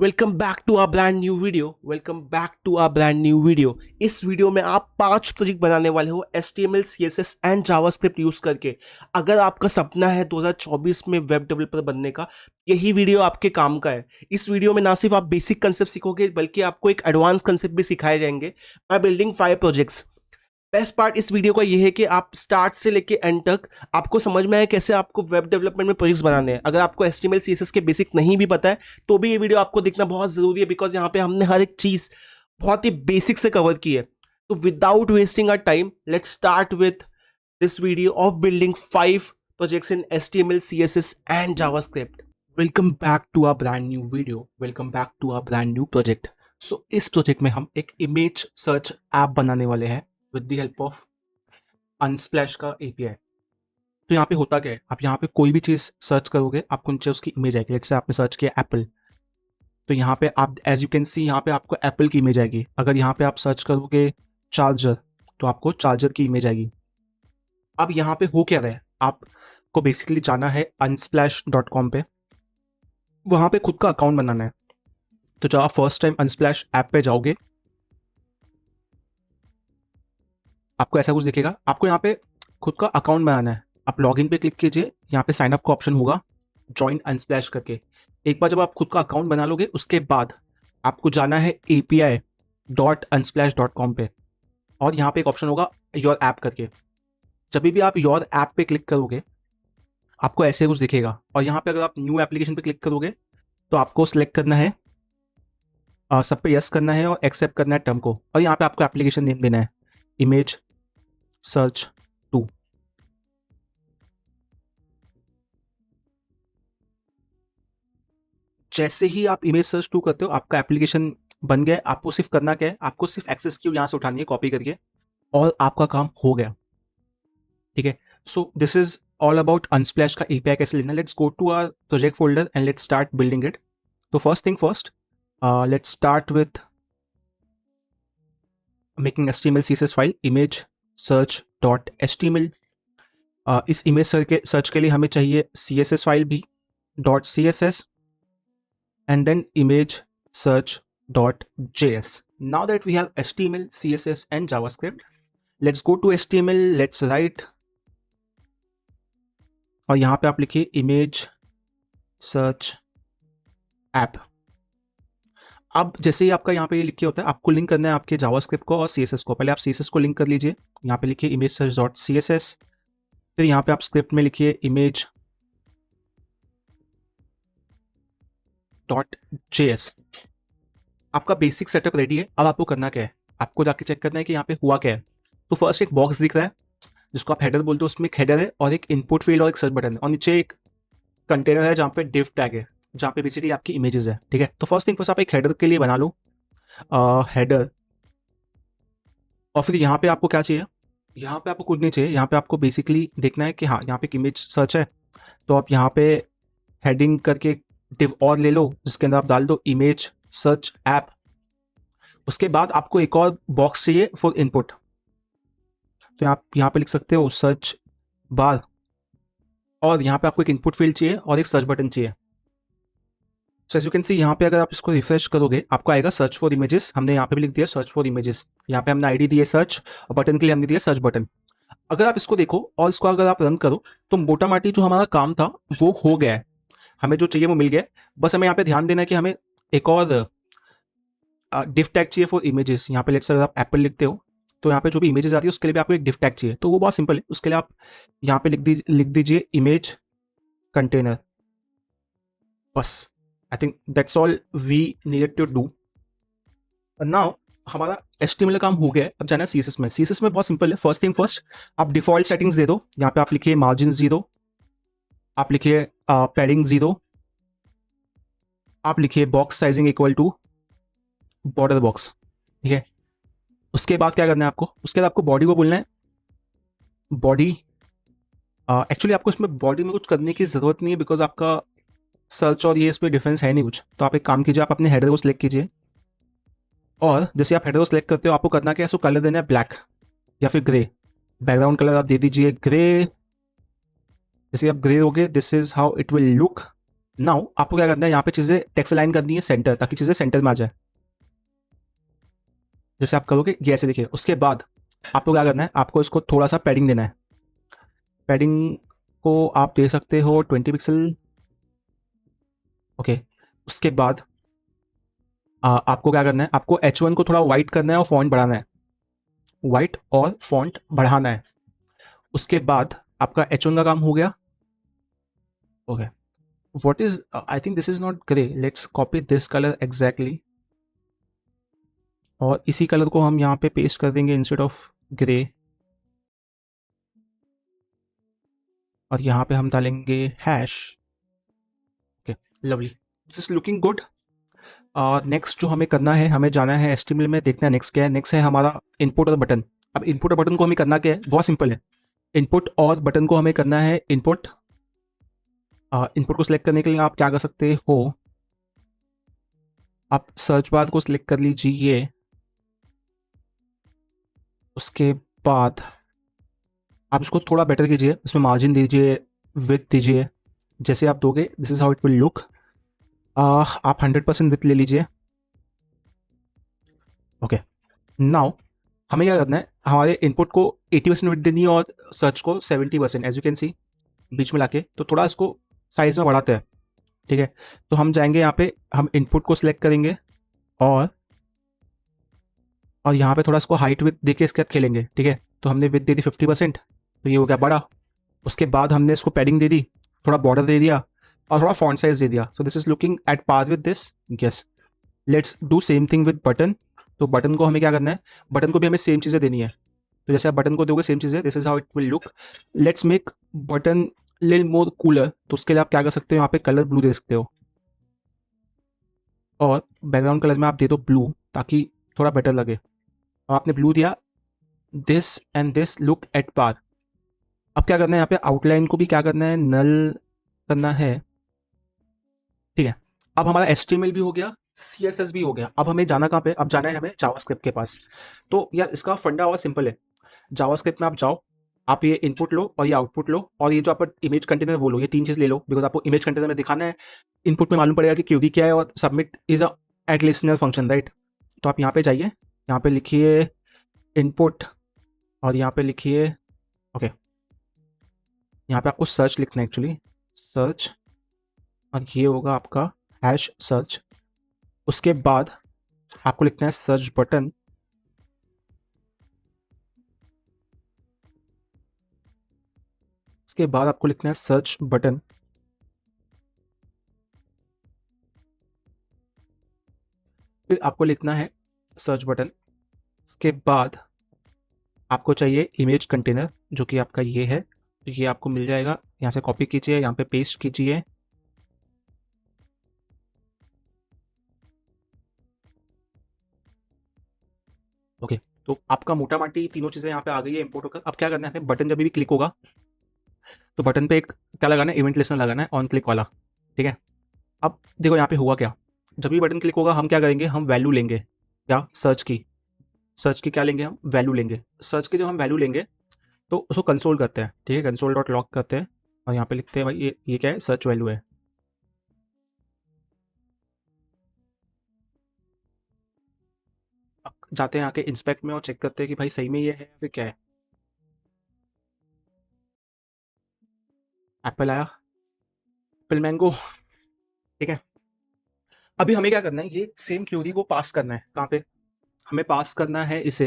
Welcome back to our brand new video. इस video में आप 5 प्रोजेक्ट बनाने वाले हो HTML, CSS and JavaScript use करके। अगर आपका सपना है 2024 में वेब डेवलपर बनने का, यही वीडियो आपके काम का है। इस वीडियो में ना सिर्फ आप बेसिक कंसेप्ट सीखोगे बल्कि आपको एक एडवांस कंसेप्ट भी सिखाए जाएंगे by building 5 projects. Best part इस वीडियो का यह है कि आप स्टार्ट से लेके एंड तक आपको समझ में आए कैसे आपको वेब डेवलपमेंट में प्रोजेक्ट्स बनाने हैं। अगर आपको HTML CSS के बेसिक नहीं भी पता है तो भी ये वीडियो आपको देखना बहुत जरूरी है, बिकॉज यहाँ पे हमने हर एक चीज बहुत ही बेसिक से कवर की है। तो without wasting our time, let's start with this video of building 5 projects in HTML, CSS and JavaScript. Welcome back to our brand new video, welcome back to our brand new project. So इस project में हम एक image search app बनाने वाले हैं with the help of Unsplash का API। तो यहाँ पे होता क्या है, आप यहाँ पे कोई भी चीज़ सर्च करोगे आपको नीचे उसकी इमेज आएगी। जैसे आपने सर्च किया एप्पल, तो यहाँ पे आप एज यू कैन सी यहाँ पे आपको एप्पल की इमेज आएगी। अगर यहाँ पे आप सर्च करोगे चार्जर तो आपको चार्जर की इमेज आएगी। अब यहाँ पे हो क्या रहा है, आपको बेसिकली जाना है unsplash.com पे, वहाँ पे खुद का अकाउंट बनाना है। तो जब आप फर्स्ट टाइम अनस्प्लैश ऐप पे जाओगे आपको ऐसा कुछ दिखेगा। आपको यहाँ पे खुद का अकाउंट बनाना है। आप लॉगिन पे क्लिक कीजिए, यहाँ पे साइन अप का ऑप्शन होगा ज्वाइन अनस्प्लैश करके। एक बार जब आप खुद का अकाउंट बना लोगे उसके बाद आपको जाना है api.unsplash.com पे, और यहाँ पे एक ऑप्शन होगा योर ऐप करके। जब भी आप योर ऐप पे क्लिक करोगे आपको ऐसे कुछ दिखेगा, और यहाँ पे अगर आप न्यू एप्लीकेशन पे क्लिक करोगे तो आपको सिलेक्ट करना है, सब पे यस करना है और एक्सेप्ट करना है टर्म को, और यहाँ पे आपको एप्लीकेशन नेम देना है इमेज सर्च 2। जैसे ही आप इमेज सर्च 2 करते हो आपका एप्लीकेशन बन गया। आपको सिर्फ करना क्या है, आपको सिर्फ एक्सेस की यहाँ से उठानी है कॉपी करके, और आपका काम हो गया। ठीक है, so this is all about Unsplash का API कैसे लेना। Let's go to our project folder and let's start building it. तो first thing first, let's start with making HTML CSS file image search.html। इस इमेज सर्च के लिए हमें चाहिए CSS file भी .css and then image search.js. Now that we have HTML, CSS and JavaScript, let's go to HTML, let's write, और यहाँ पे आप लिखिए image search app। अब जैसे ही आपका यहाँ पे ये लिख के होता है आपको लिंक करना है आपके जावास्क्रिप्ट को और CSS को। पहले आप CSS को लिंक कर लीजिए, यहाँ पे लिखिए image search.css, फिर यहाँ पे आप स्क्रिप्ट में लिखिए image.js। आपका बेसिक सेटअप रेडी है। अब आपको करना क्या है, आपको जाके चेक करना है कि यहाँ पे हुआ क्या है। तो फर्स्ट एक बॉक्स दिख रहा है जिसको आप हेडर बोलते हो, उसमें एक हेडर है और एक इनपुट फील्ड और एक सर्च बटन है, और नीचे एक कंटेनर है जहाँ पे div टैग है, जहाँ पे बेसिकली आपकी इमेजेस है। ठीक है, तो फर्स्ट थिंग फर्स्ट आप एक हेडर के लिए बना लो हेडर, और फिर यहाँ पे आपको क्या चाहिए, यहाँ पे आपको कुछ नहीं चाहिए। यहाँ पे आपको बेसिकली देखना है कि हाँ यहाँ पे एक इमेज सर्च है, तो आप यहाँ पे हेडिंग करके डिव और ले लो जिसके अंदर आप डाल दो इमेज सर्च ऐप। उसके बाद आपको एक और बॉक्स चाहिए फॉर इनपुट, तो आप यहाँ पे लिख सकते हो सर्च बार, और यहाँ पे आपको एक इनपुट फील्ड चाहिए और एक सर्च बटन चाहिए। So as you can see यहाँ पे अगर आप इसको रिफ्रेश करोगे आपको आएगा सर्च फॉर इमेजेस। हमने यहाँ पे भी लिख दिया सर्च फॉर इमेजेस। यहाँ पे हमने ID दी है सर्च, और बटन के लिए हमने दिया सर्च बटन। अगर आप इसको देखो और इसको अगर आप रन करो तो मोटा माटी जो हमारा काम था वो हो गया है, हमें जो चाहिए वो मिल गया। बस हमें यहाँ पे ध्यान देना है कि हमें एक और डिव टैग चाहिए फॉर इमेजेस। यहाँ पे लेट्स अगर आप एप्पल लिखते हो तो यहाँ पे जो भी इमेजेस आती है उसके लिए भी आपको एक डिव टैग चाहिए। तो वो बहुत सिंपल है, उसके लिए आप यहाँ पे लिख दीजिए इमेज कंटेनर। बस I think that's all we needed to do. Now हमारा HTML का काम हो गया है, अब जाना है CSS में। CSS में बहुत सिंपल है। फर्स्ट थिंग फर्स्ट, आप डिफॉल्ट सेटिंग्स दे दो। यहाँ पे आप लिखिए मार्जिन 0, आप लिखिए पैडिंग 0, आप लिखिए box sizing equal to border box. ठीक है, उसके बाद क्या करना है आपको, उसके बाद आपको बॉडी को बोलना है बॉडी। एक्चुअली आपको इसमें बॉडी में कुछ करने की ज़रूरत नहीं है, बिकॉज आपका सर्च और ये इसमें डिफरेंस है नहीं कुछ। तो आप एक काम कीजिए, आप अपने हेडर को सिलेक्ट कीजिए, और जैसे आप हेडर को सिलेक्ट करते हो आपको करना क्या है, इसको कलर देना है ब्लैक या फिर ग्रे। बैकग्राउंड कलर आप दे दीजिए ग्रे। जैसे आप ग्रे होगे this is how it will look. Now आपको क्या करना है, यहाँ पे चीज़ें टेक्स्ट अलाइन करनी है सेंटर, ताकि चीज़ें सेंटर में आ जाए। जैसे आप करोगे ये ऐसे देखिए। उसके बाद आपको क्या करना है, आपको इसको थोड़ा सा पैडिंग देना है। पैडिंग को आप दे सकते हो 20 पिक्सल। ओके। उसके बाद आपको क्या करना है, आपको H1 को थोड़ा वाइट करना है और फॉन्ट बढ़ाना है। वाइट और फॉन्ट बढ़ाना है। उसके बाद आपका H1 का काम हो गया। Okay. What is, I think this is not grey, let's copy this colour exactly, और इसी कलर को हम यहाँ पे पेस्ट कर देंगे इंस्टेड ऑफ ग्रे, और यहाँ पे हम डालेंगे hash. Okay, lovely, this is looking good. और नेक्स्ट जो हमें करना है, हमें जाना है HTML में, देखना है नेक्स्ट क्या है। नेक्स्ट है हमारा इनपुट और बटन। अब इनपुट और बटन को हमें करना क्या है, बहुत सिंपल है। इनपुट और बटन को हमें करना है इनपुट। इनपुट को सिलेक्ट करने के लिए आप क्या कर सकते हो, आप सर्च बार को सिलेक्ट कर लीजिए। उसके बाद आप इसको थोड़ा बेटर कीजिए, उसमें मार्जिन दीजिए, विथ दीजिए, जैसे आप दोगे this is how it will look. आप 100% विथ ले लीजिए। ओके। नाउ हमें क्या करना है, हमारे इनपुट को 80% विथ देनी है और सर्च को 70%, एज यू कैन सी बीच में लाके। तो थोड़ा इसको साइज में बढ़ाते हैं, ठीक है। तो हम जाएंगे यहाँ पे, हम इनपुट को सिलेक्ट करेंगे, और यहाँ पे थोड़ा इसको हाइट विथ दे के इसके साथ खेलेंगे, ठीक है। तो हमने विथ दे दी 50%, तो ये हो गया बड़ा। उसके बाद हमने इसको पैडिंग दे दी, थोड़ा बॉर्डर दे दिया, और थोड़ा फॉन्ट साइज दे दिया। So this is looking at par with this. Yes, let's do same thing with button. तो बटन को हमें क्या करना है, बटन को भी हमें सेम चीज़ें देनी है। तो जैसे आप बटन को दोगे सेम चीज़ें, this is how it will look. Let's make button little more cooler. तो उसके लिए आप क्या कर सकते हो, यहाँ पे कलर ब्लू दे सकते हो, और बैकग्राउंड कलर में आप दे दो ब्लू, ताकि थोड़ा बेटर लगे। और आपने ब्लू दिया, this and this look at par. अब क्या करना है, यहाँ पे आउटलाइन को भी क्या करना है, नल करना है, ठीक है। अब हमारा HTML भी हो गया, CSS भी हो गया। अब हमें जाना कहाँ पे, अब जाना है हमें जावास्क्रिप्ट के पास। तो यार इसका फंडा और सिंपल है। जावास्क्रिप्ट में आप जाओ, आप ये इनपुट लो और ये आउटपुट लो, और ये जो आपका इमेज कंटेनर वो लो, ये तीन चीज़ ले लो, बिकॉज आपको इमेज कंटेनर में दिखाना है। इनपुट में मालूम पड़ेगा कि क्यूरी क्या है, और submit is a event listener function, right. तो आप यहाँ पे जाइए, यहाँ पे लिखिए इनपुट, और यहाँ पे लिखिए, ओके, यहाँ पे आपको सर्च लिखना है एक्चुअली, सर्च, और ये होगा आपका हैश सर्च। उसके बाद आपको लिखना है सर्च बटन। उसके बाद आपको लिखना है सर्च बटन। फिर आपको लिखना है सर्च बटन। उसके बाद आपको चाहिए इमेज कंटेनर, जो कि आपका ये है। तो ये आपको मिल जाएगा, यहाँ से कॉपी कीजिए, यहाँ पे पेस्ट कीजिए। ओके। तो आपका मोटा माटी तीनों चीज़ें यहाँ पे आ गई है इंपोर्ट होकर। अब क्या करना है, हमें बटन जब भी क्लिक होगा, तो बटन पे एक क्या लगाना है, इवेंट लिस्टनर लगाना है, ऑन क्लिक वाला, ठीक है। अब देखो यहाँ पे हुआ क्या, जब भी बटन क्लिक होगा हम क्या करेंगे, हम वैल्यू लेंगे, क्या, सर्च की क्या लेंगे, हम वैल्यू लेंगे। सर्च की जब हम वैल्यू लेंगे, तो उसको कंसोल करते हैं, ठीक है, कंसोल डॉट लॉग करते हैं, और यहाँ पे लिखते हैं भाई ये क्या है, सर्च वैल्यू है। अब जाते हैं आके इंस्पेक्ट में और चेक करते हैं कि भाई सही में ये है या फिर क्या है। एप्पल आया, एप्पल मैंगो, ठीक है। अभी हमें क्या करना है, ये सेम क्यूरी को पास करना है, कहाँ पे, हमें पास करना है इसे,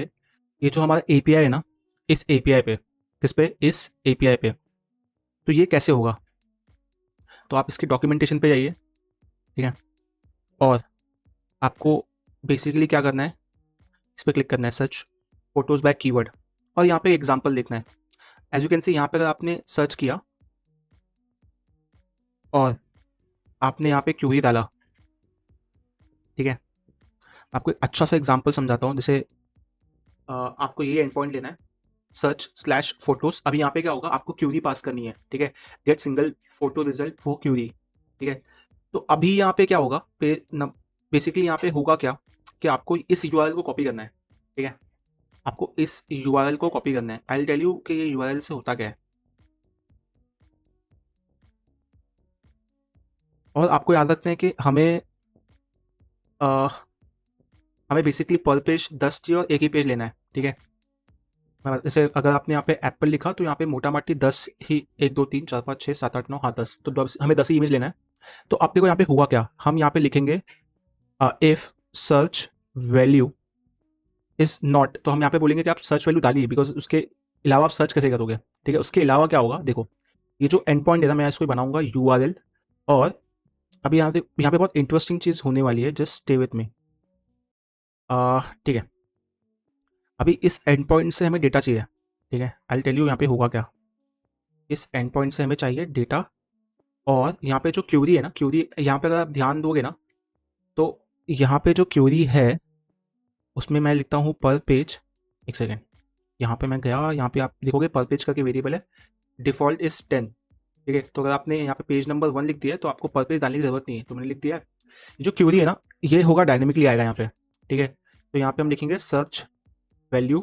ये जो हमारा एपीआई है ना, इस एपीआई पे, किस पे, इस एपीआई पे। तो ये कैसे होगा, तो आप इसकी डॉक्यूमेंटेशन पे जाइए, ठीक है, और आपको बेसिकली क्या करना है, इस पर क्लिक करना है, सर्च फोटोज बाय कीवर्ड, और यहाँ पे एग्जांपल देखना है। एज यू कैन सी, यहाँ पे अगर आपने सर्च किया और आपने यहाँ पे क्यूरी डाला, ठीक है, आपको एक अच्छा सा एग्जांपल समझाता हूँ। जैसे आपको ये एंड पॉइंट लेना है, सर्च स्लैश फोटोज। अभी यहाँ पे क्या होगा, आपको क्यूरी पास करनी है, ठीक है, get single photo result for query, ठीक है। तो अभी यहाँ पे क्या होगा, बेसिकली यहाँ पे होगा क्या, कि आपको इस यूआरएल को कॉपी करना है, ठीक है, आपको इस यूआरएल को कॉपी करना है। आई विल टेल यू कि ये यूआरएल से होता क्या है। और आपको याद रखना है कि अ, हमें बेसिकली पर पेज 10 चाहिए और एक ही पेज लेना है, ठीक है। जैसे अगर आपने यहाँ पे एप्पल लिखा तो यहाँ पे मोटा माटी 10 ही, 1 2 3 4 5 6 7 8 9, हाँ 10, तो हमें 10 ही इमेज लेना है। तो अब देखो यहाँ पे हुआ क्या, हम यहाँ पे लिखेंगे if search value is not, तो हम यहाँ पे बोलेंगे कि आप सर्च वैल्यू डालिए, बिकॉज उसके अलावा आप सर्च कैसे करोगे, ठीक है। उसके अलावा क्या होगा, देखो ये जो एंड पॉइंट है ना, मैं इसको बनाऊंगा URL। और अभी यहाँ पे बहुत इंटरेस्टिंग चीज़ होने वाली है, जस्ट स्टे विथ मी, ठीक है। अभी इस एंड पॉइंट से हमें डेटा चाहिए, ठीक है। आई टेल यू यहाँ पे होगा क्या, इस एंड पॉइंट से हमें चाहिए डेटा। और यहाँ पे जो क्यूरी है ना, क्यूरी यहाँ पे अगर आप ध्यान दोगे ना, तो यहाँ पे जो क्यूरी है उसमें मैं लिखता हूँ पर पेज, एक सेकेंड, यहाँ पे मैं गया, यहाँ पे आप देखोगे पर पेज करके वेरिएबल है, डिफॉल्ट इज 10, ठीक है। तो अगर आपने यहाँ पे पेज नंबर 1 लिख दिया है तो आपको पर पेज डालने की जरूरत नहीं है, तो मैंने लिख दिया है। जो क्यूरी है ना, ये होगा डायनेमिकली आएगा यहाँ पे, ठीक है। तो यहाँ पे हम लिखेंगे सर्च वैल्यू,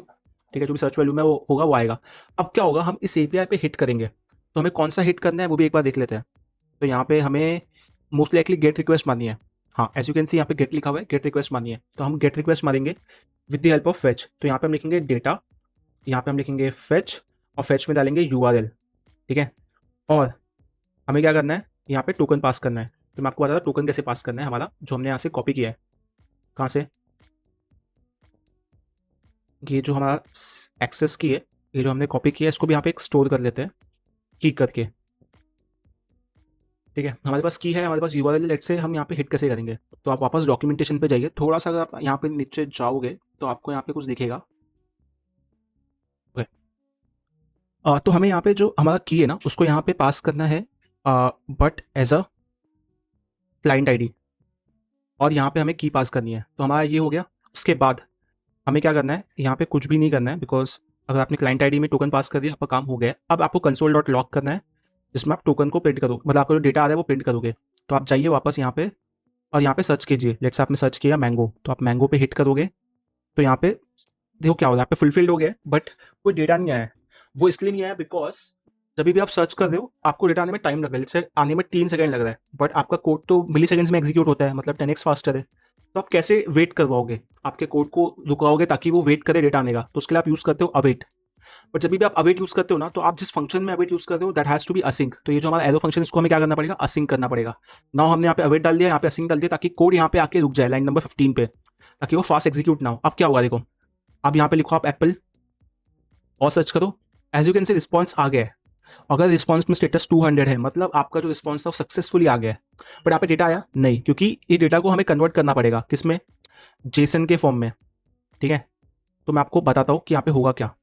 ठीक है। जो भी सर्च वैल्यू में वो होगा वो आएगा। अब क्या होगा, हम इस एपीआई पे हिट करेंगे, तो हमें कौन सा हिट करना है वो भी एक बार देख लेते हैं। तो यहाँ पे हमें मोस्ट लाइकली गेट रिक्वेस्ट मारनी है, हाँ एज यू कैन सी यहाँ पे गेट लिखा हुआ है, गेट रिक्वेस्ट मारनी है। तो हम गेट रिक्वेस्ट मारेंगे with the help of fetch. तो यहाँ पे हम लिखेंगे डेटा, यहाँ पे हम लिखेंगे फेच, और फेच में डालेंगे URL, ठीक है। और हमें क्या करना है, यहाँ पे टोकन पास करना है। तो मैं आपको बता रहा टोकन कैसे पास करना है हमारा, जो हमने यहाँ से कॉपी किया है, कहाँ से, ये जो हमारा एक्सेस की है, ये जो हमने कॉपी किया है, इसको भी यहाँ पे एक स्टोर कर लेते हैं की करके, ठीक है। हमारे पास की है, हमारे पास URL, लेट से हम यहाँ पे हिट कैसे करेंगे। तो आप वापस डॉक्यूमेंटेशन पे जाइए, थोड़ा सा अगर आप यहाँ पे नीचे जाओगे तो आपको यहाँ पे कुछ दिखेगा। ओके। तो हमें यहाँ पे जो हमारा की है ना, उसको यहाँ पे पास करना है, but as a client ID, और यहाँ पे हमें की पास करनी है। तो हमारा ये हो गया। उसके बाद हमें क्या करना है, यहाँ पे कुछ भी नहीं करना है, बिकॉज अगर आपने क्लाइंट आईडी में टोकन पास कर दिया, आपका काम हो गया है। अब आपको कंसोल डॉट लॉग करना है, जिसमें आप टोकन को प्रिंट करोगे, मतलब आपका जो डेटा आ रहा है वो प्रिंट करोगे। तो आप जाइए वापस यहाँ पे, और यहाँ पे सर्च कीजिए, लेट्स से आपने सर्च किया मैंगो, तो आप मैंगो पे हिट करोगे। तो यहाँ पे देखो क्या हो रहा है, यहाँ पे फुलफिल्ड हो गया, बट कोई डेटा नहीं आया है। वो इसलिए नहीं आया बिकॉज जब भी आप सर्च कर रहे हो आपको डेटा आने में टाइम लग रहा है, जैसे आने में 3 सेकंड लग रहा है, बट आपका कोड तो मिली सेकेंड्स में एग्जीक्यूट होता है, मतलब 10x फास्टर है। तो आप कैसे वेट करवाओगे, आपके कोड को रुकाओगे ताकि वो वेट करे डेटा आने का, तो उसके लिए आप यूज़ करते हो अवेट। बट जब भी आप अवेट यूज़ करते हो ना, तो आप जिस फंक्शन में अवेट यूज़ करते हो that has to be async. तो ये जो हमारा एरो फंक्शन, इसको हमें क्या करना पड़ेगा, असिंक करना पड़ेगा। नाउ हमने यहाँ पे अवेट डाल दिया, यहाँ पे असिंक डाल दिया, ताकि कोड यहाँ पे आके रुक जाए लाइन नंबर 15 पे, ताकि वो फास्ट एग्जीक्यूट ना हो। अब क्या होगा देखो, अब यहाँ पे लिखो आप एप्पल और सर्च करो, as you can see response आ गया है। अगर रिस्पॉन्स में स्टेटस 200 है, मतलब आपका जो रिस्पॉन्स था वो सक्सेसफुली आ गया है। बट यहाँ पे डेटा आया नहीं, क्योंकि ये डेटा को हमें कन्वर्ट करना पड़ेगा किसमें, जेसन के फॉर्म में, ठीक है। तो मैं आपको बताता हूँ कि यहाँ पे होगा क्या।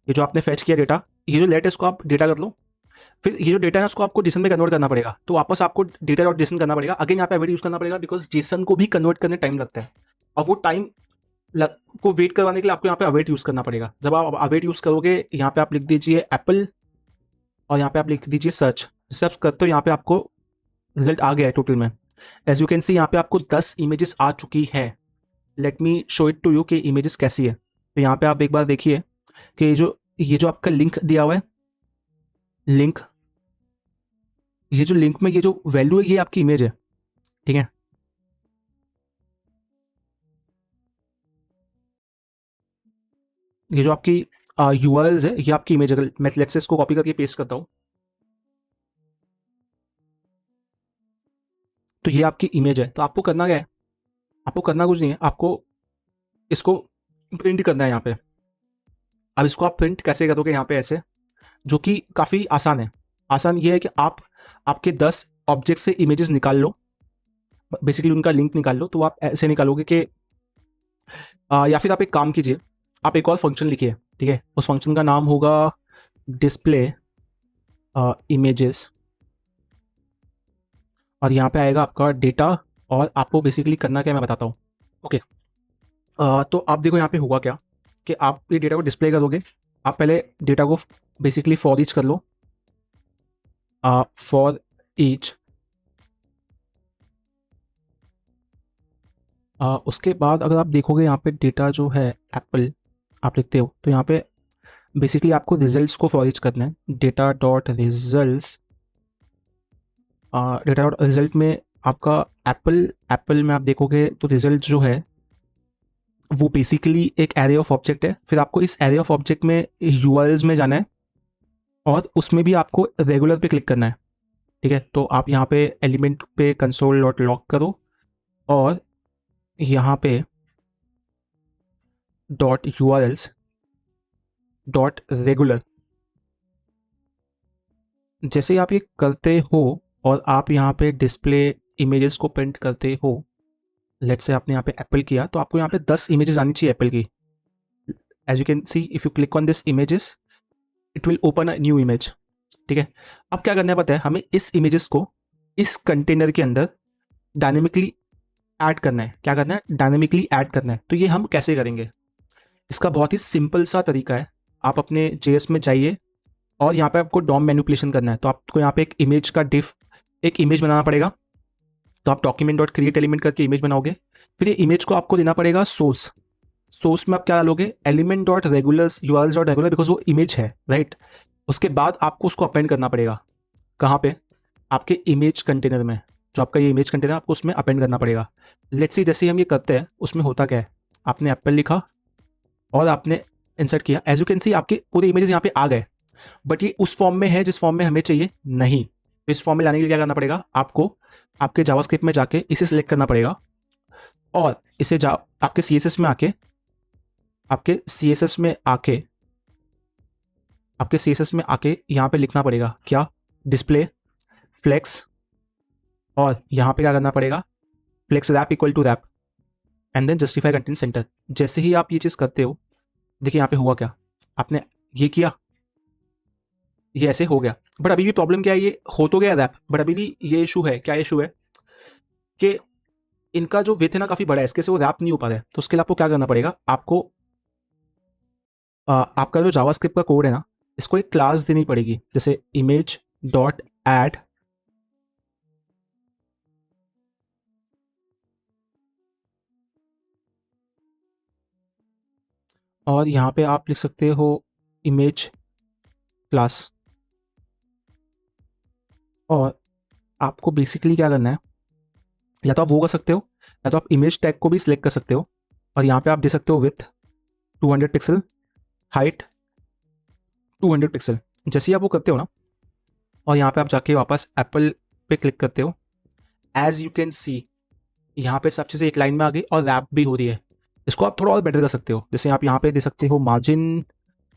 ये जो आपने फैच किया डेटा, ये जो लेट है इसको आप डेटा कर लो, फिर ये जो डेटा है उसको आपको जेसन में कन्वर्ट करना पड़ेगा। तो वापस आपको डेटा डॉट जेसन करना पड़ेगा, अगेन यहाँ पे अवेट यूज करना पड़ेगा, बिकॉज जेसन को भी कन्वर्ट करने टाइम लगता है, और वो टाइम को वेट करवाने के लिए आपको यहाँ पे अवेट यूज करना पड़ेगा। जब आप अवेट यूज करोगे, यहाँ पे आप लिख दीजिए एप्पल, और यहाँ पे आप लिख दीजिए सर्च। सर्च करते हो यहाँ पे आपको रिजल्ट आ गया है टोटल में। एज यू कैन सी यहाँ पे आपको 10 इमेजेस आ चुकी है। Let me show it to you कि इमेजेस कैसी है। तो यहाँ पे आप एक बार देखिए कि ये जो आपका लिंक दिया हुआ है, लिंक, ये जो लिंक में ये जो वैल्यू है ये आपकी इमेज है, ठीक है। ये जो आपकी यूआरएल्स है ये आपकी इमेज है। मैं लेट्स से इसको कॉपी करके पेस्ट करता हूँ, तो ये आपकी इमेज है। तो आपको करना क्या है, आपको करना कुछ नहीं है, आपको इसको प्रिंट करना है यहाँ पे। अब इसको आप प्रिंट कैसे करोगे यहाँ पे ऐसे, जो कि काफ़ी आसान है। आसान ये है कि आप आपके 10 ऑब्जेक्ट से इमेजेस निकाल लो, बेसिकली उनका लिंक निकाल लो। तो आप ऐसे निकालोगे कि या फिर आप एक काम कीजिए, आप एक और फंक्शन लिखिए, ठीक है। उस फंक्शन का नाम होगा डिस्प्ले इमेजेस, और यहाँ पे आएगा आपका डेटा। और आपको बेसिकली करना क्या है मैं बताता हूँ, ओके। तो आप देखो यहाँ पे होगा क्या कि आप ये डेटा को डिस्प्ले करोगे। आप पहले डेटा को बेसिकली फॉर ईच कर लो, फॉर ईच। उसके बाद अगर आप देखोगे यहाँ पे डेटा जो है एप्पल आप लिखते हो, तो यहाँ पे बेसिकली आपको रिजल्ट्स को फॉर ईच करना है, data dot results data dot result में आपका एप्पल में आप देखोगे तो रिजल्ट जो है वो बेसिकली एक एरे ऑफ ऑब्जेक्ट है। फिर आपको इस एरे ऑफ ऑब्जेक्ट में यूआरएल्स में जाना है और उसमें भी आपको रेगुलर पे क्लिक करना है। ठीक है, तो आप यहाँ पे एलिमेंट पे कंसोल डॉट लॉग करो और यहाँ पे डॉट यूआरएल्स डॉट रेगुलर। जैसे ही आप ये करते हो और आप यहाँ पे डिस्प्ले इमेजेस को प्रिंट करते हो, लेट्स से आपने यहाँ पे एप्पल किया तो आपको यहाँ पे 10 इमेजेस आनी चाहिए एप्पल की। As you can see if you click on this images it will open a new image. ठीक है, अब क्या करना है पता है, हमें इस इमेजेस को इस कंटेनर के अंदर डायनेमिकली ऐड करना है। क्या करना है? डायनेमिकली ऐड करना है। तो ये हम कैसे करेंगे? इसका बहुत ही सिंपल सा तरीका है। आप अपने जेएस में जाइए और यहाँ पे आपको डॉम मैनिपुलेशन करना है। तो आपको यहाँ पे एक इमेज का एक इमेज बनाना पड़ेगा। तो आप डॉक्यूमेंट डॉट क्रिएट एलिमेंट करके इमेज बनाओगे। फिर ये इमेज को आपको देना पड़ेगा सोर्स में आप क्या डालोगे? Element dot regular URLs dot regular, because वो इमेज है, राइट। उसके बाद आपको उसको अपेंड करना पड़ेगा। कहाँ पे? आपके इमेज कंटेनर में। जो आपका ये इमेज कंटेनर आपको उसमें अपेंड करना पड़ेगा। लेट्स सी जैसे हम ये करते हैं उसमें होता क्या है, आपने एप्पल लिखा और आपने इंसर्ट किया। एज यू कैन सी आपके पूरे इमेजेस यहाँ पे आ गए, बट ये उस फॉर्म में है जिस फॉर्म में हमें चाहिए नहीं। तो इस फॉर्म में लाने के लिए क्या करना पड़ेगा? आपको आपके जावास्क्रिप्ट में जाके इसे सिलेक्ट करना पड़ेगा और इसे आपके सीएसएस में आके आपके सीएसएस में आके यहाँ पे लिखना पड़ेगा क्या? डिस्प्ले फ्लेक्स, और यहाँ पे क्या करना पड़ेगा? Flex wrap equal to wrap and then justify content center. जैसे ही आप ये चीज़ करते हो, देखिए यहाँ पे हुआ क्या, आपने ये किया, ये ऐसे हो गया। बट अभी भी प्रॉब्लम क्या है, ये हो तो गया रैप, बट अभी भी ये इशू है। क्या इशू है? कि इनका जो विथ है ना काफ़ी बड़ा है, इसके से वो रैप नहीं हो पा रहा है। तो उसके लिए आपको क्या करना पड़ेगा? आपको आपका जो जावास्क्रिप्ट का कोड है ना, इसको एक क्लास देनी पड़ेगी, जैसे इमेज डॉट ऐड, और यहाँ पे आप लिख सकते हो इमेज क्लास। और आपको बेसिकली क्या करना है, या तो आप वो कर सकते हो, या तो आप इमेज टैग को भी सिलेक्ट कर सकते हो और यहाँ पे आप दे सकते हो विथ 200 पिक्सल, हाइट 200 पिक्सल। जैसे ही आप वो करते हो ना, और यहाँ पे आप जाके वापस एप्पल पे क्लिक करते हो, एज यू कैन सी यहाँ पे सब चीज़ें एक लाइन में आ गई और रैप भी हो रही है। इसको आप थोड़ा और बेटर कर सकते हो, जैसे आप यहाँ पे दे सकते हो margin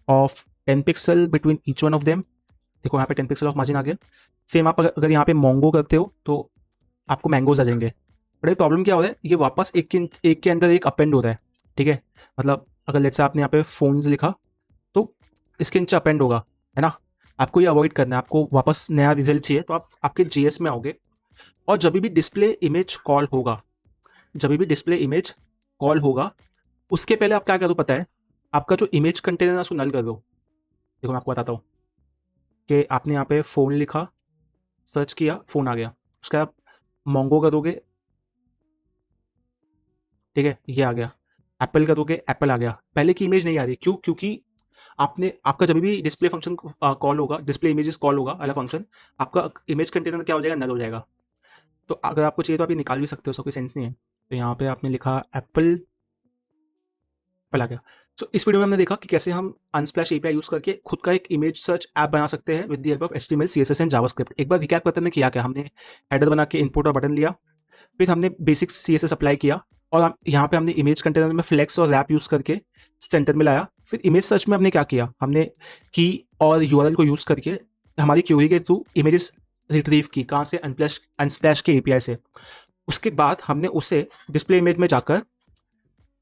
of 10 pixel between each one of them. देखो यहाँ पे 10 पिक्सल ऑफ मार्जिन आ गया। सेम आप अगर यहाँ पे मोंगो करते हो तो आपको मैंगोज आ जाएंगे। बट ये प्रॉब्लम क्या हो रहा है, ये वापस एक के अंदर एक अपेंड हो रहा है। ठीक है, मतलब अगर लेट्स से आपने यहाँ पे फोन्स लिखा तो इसके नीचे अपेंड होगा, है ना। आपको ये अवॉइड करना है। आपको वापस नया रिजल्ट चाहिए तो आप आपके जीएस में आओगे और जब भी डिस्प्ले इमेज कॉल होगा उसके पहले आप क्या करो पता है? आपका जो इमेज कंटेनर है उसको नल कर दो। देखो मैं आपको बताता हूँ कि आपने यहाँ पे फ़ोन लिखा, सर्च किया, फ़ोन आ गया। उसके बाद आप मोंगो करोगे, ठीक है, ये आ गया। एप्पल करोगे, एप्पल आ गया। पहले की इमेज नहीं आ रही, क्यों? क्योंकि आपका जब भी डिस्प्ले फंक्शन कॉल होगा, डिस्प्ले इमेजेस कॉल होगा वाला फंक्शन, आपका इमेज कंटेनर क्या हो जाएगा? नल हो जाएगा। तो अगर आपको चाहिए तो आप ये निकाल भी सकते हो, उसका कोई सेंस नहीं है। तो यहाँ पे आपने लिखा एप्पल, एप्पल आ गया। सो इस वीडियो में हमने देखा कि कैसे हम अनस्प्लैश एपीआई यूज करके खुद का एक इमेज सर्च ऐप बना सकते हैं with the help of HTML, CSS and JavaScript. एक बार रिकैप करते हैं किया क्या। हमने हेडर बना के इनपुट और बटन लिया, फिर हमने बेसिक सीएसएस अप्लाई किया और यहाँ पे हमने इमेज कंटेनर में फ्लेक्स और रैप यूज करके सेंटर में लाया। फिर इमेज सर्च में हमने क्या किया, हमने की और यूआरएल को यूज करके हमारी क्यूरी के थ्रू इमेजेस रिट्रीव की। कहाँ से? अनस्प्लैश के एपीआई से। उसके बाद हमने उसे डिस्प्ले इमेज में जाकर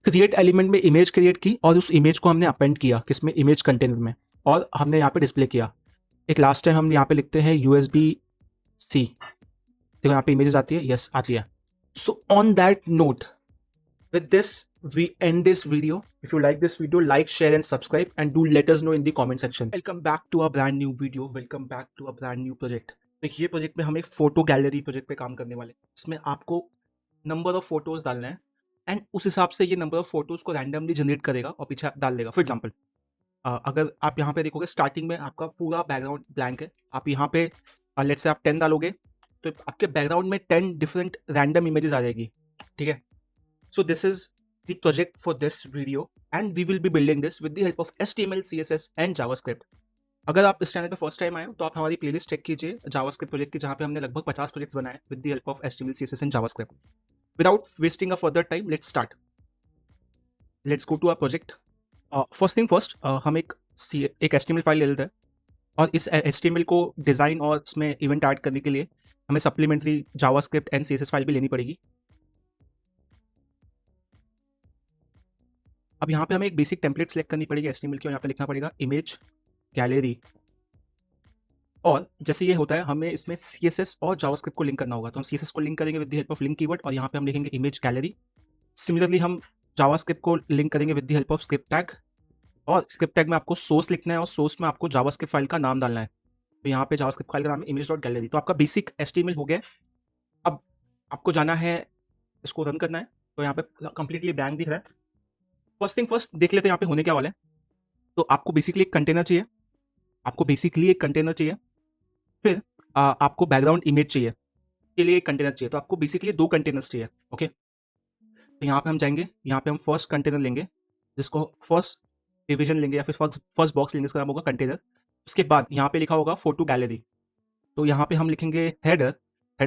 क्रिएट एलिमेंट में इमेज क्रिएट की और उस इमेज को हमने अपेंड किया किसमें? इमेज कंटेनर में, और हमने यहाँ पे डिस्प्ले किया। एक लास्ट टाइम हम यहाँ पे लिखते हैं USB-C। देखो यहाँ पे इमेजेस आती है, यस आती है। So on that note, with this we end this video. If you like this video, like, share and subscribe, and do let us know in the comment section. Welcome back to a brand new video. Welcome back to a brand new project. देखिए ये project में हम एक photo gallery project पे काम करने वाले हैं। इसमें आपको नंबर ऑफ फोटोज डालना है एंड उस हिसाब से ये नंबर ऑफ फोटोज को रैंडमली जनरेट करेगा और पीछे डाल देगा। फॉर एग्जाम्पल अगर आप यहाँ पे देखोगे स्टार्टिंग में आपका पूरा बैकग्राउंड ब्लैंक है, आप यहाँ पे लेट्स से आप 10 डालोगे तो आपके बैकग्राउंड में 10 डिफरेंट रैंडम इमेजेस आ जाएगी, ठीक है। So this is the project for this video and we will be building this with the help of HTML, CSS and JavaScript. अगर आप इस चैनल पर फर्स्ट टाइम आए हो तो आप हमारी प्लेलिस्ट चेक कीजिए जावास्क्रिप्ट प्रोजेक्ट की, जहाँ पे हमने लगभग 50 प्रोजेक्ट्स बनाए with the help of HTML, CSS and JavaScript. Without wasting a further time, let's start. Let's go to our project. First thing first, हम एक HTML फाइल ले लेते हैं और इस HTML को डिज़ाइन और उसमें इवेंट ऐड करने के लिए हमें supplementary JavaScript and CSS file भी लेनी पड़ेगी। अब यहाँ पे हमें एक बेसिक टेम्पलेट सेलेक्ट करनी पड़ेगी HTML की, और यहाँ पे लिखना पड़ेगा इमेज गैलरी। और जैसे ये होता है, हमें इसमें CSS और जावास्क्रिप्ट को लिंक करना होगा, तो हम CSS को लिंक करेंगे with the help of link keyword, और यहाँ पे हम लिखेंगे इमेज गैलरी। सिमिलरली हम जावास्क्रिप्ट को लिंक करेंगे with the help of script tag, और स्क्रिप्ट टैग में आपको सोर्स लिखना है और सोर्स में आपको जावास्क्रिप्ट फाइल का नाम डालना है। तो यहाँ पे जावास्क्रिप्ट फाइल का नाम है image.gallery। तो आपका बेसिक HTML हो गया। अब आपको जाना है, इसको रन करना है, तो यहाँ पे कंप्लीटली ब्लैंक दिख रहा है। फर्स्ट थिंग फर्स्ट देख लेते हैं यहाँ पे होने क्या वाला है। तो आपको बेसिकली एक कंटेनर चाहिए, फिर आपको बैकग्राउंड इमेज चाहिए, के लिए एक कंटेनर चाहिए। तो आपको बेसिकली 2 कंटेनर्स चाहिए, ओके। तो यहाँ पे हम जाएंगे, यहाँ पे हम फर्स्ट कंटेनर लेंगे, जिसको फर्स्ट डिवीजन लेंगे या फिर फर्स्ट बॉक्स लेंगे, इसका नाम होगा कंटेनर। उसके बाद यहाँ पे लिखा होगा फोटो गैलरी, तो यहाँ पे हम लिखेंगे हेडर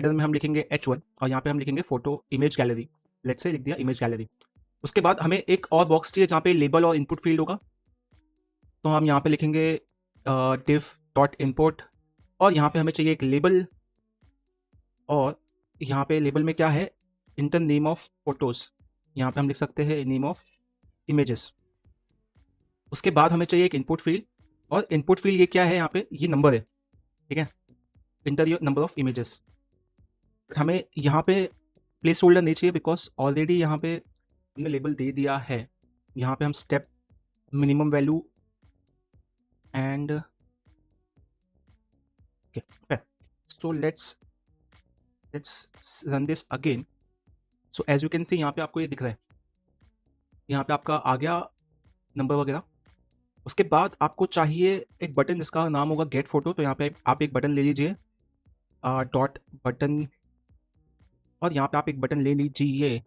में हम लिखेंगे H1, और यहाँ पे हम लिखेंगे photo image gallery. Let's say लिख दिया इमेज गैलरी। उसके बाद हमें एक और बॉक्स चाहिए जहाँ पे लेबल और इनपुट फील्ड होगा, तो हम यहाँ पे लिखेंगे div डॉट इनपुट, और यहाँ पे हमें चाहिए एक लेबल, और यहाँ पे लेबल में क्या है, इंटर नेम ऑफ फोटोज, यहाँ पे हम लिख सकते हैं नेम ऑफ इमेजेस। उसके बाद हमें चाहिए एक इनपुट फील्ड, और इनपुट फील्ड ये क्या है, यहाँ पे ये नंबर है, ठीक है, inter your number of images. हमें यहाँ पे प्लेस होल्डर नहीं चाहिए, बिकॉज ऑलरेडी यहाँ पे हमने लेबल दे दिया है। यहाँ पे हम step minimum value and so let's run this again. So as you can see, यहाँ पे आपको ये दिख रहा है, यहाँ पे आपका आ गया नंबर वगैरह। उसके बाद आपको चाहिए एक बटन जिसका नाम होगा गेट फोटो, तो यहाँ पे आप एक बटन ले लीजिए, डॉट बटन, और यहाँ पे आप एक बटन ले लीजिए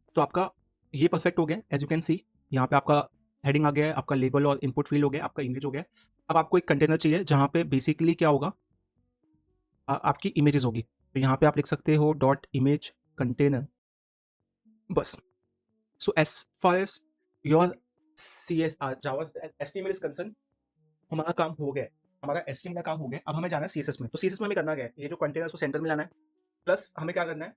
तो आपका ये परफेक्ट हो गया। एज यू कैन सी, यहाँ पे आपका हेडिंग आ गया है, आपका लेबल और इनपुट फील्ड हो गया, आपका इमेज हो गया। अब आपको एक कंटेनर चाहिए जहाँ पे बेसिकली क्या होगा, आपकी इमेजेस होगी। तो यहाँ पे आप लिख सकते हो डॉट इमेज कंटेनर, बस। So as far as your Java HTML is concern, हमारा काम हो गया, हमारा HTML का काम हो गया। अब हमें जाना है CSS में। तो CSS में हमें करना क्या है, ये जो कंटेनर को सेंटर में लाना है, प्लस हमें क्या करना है,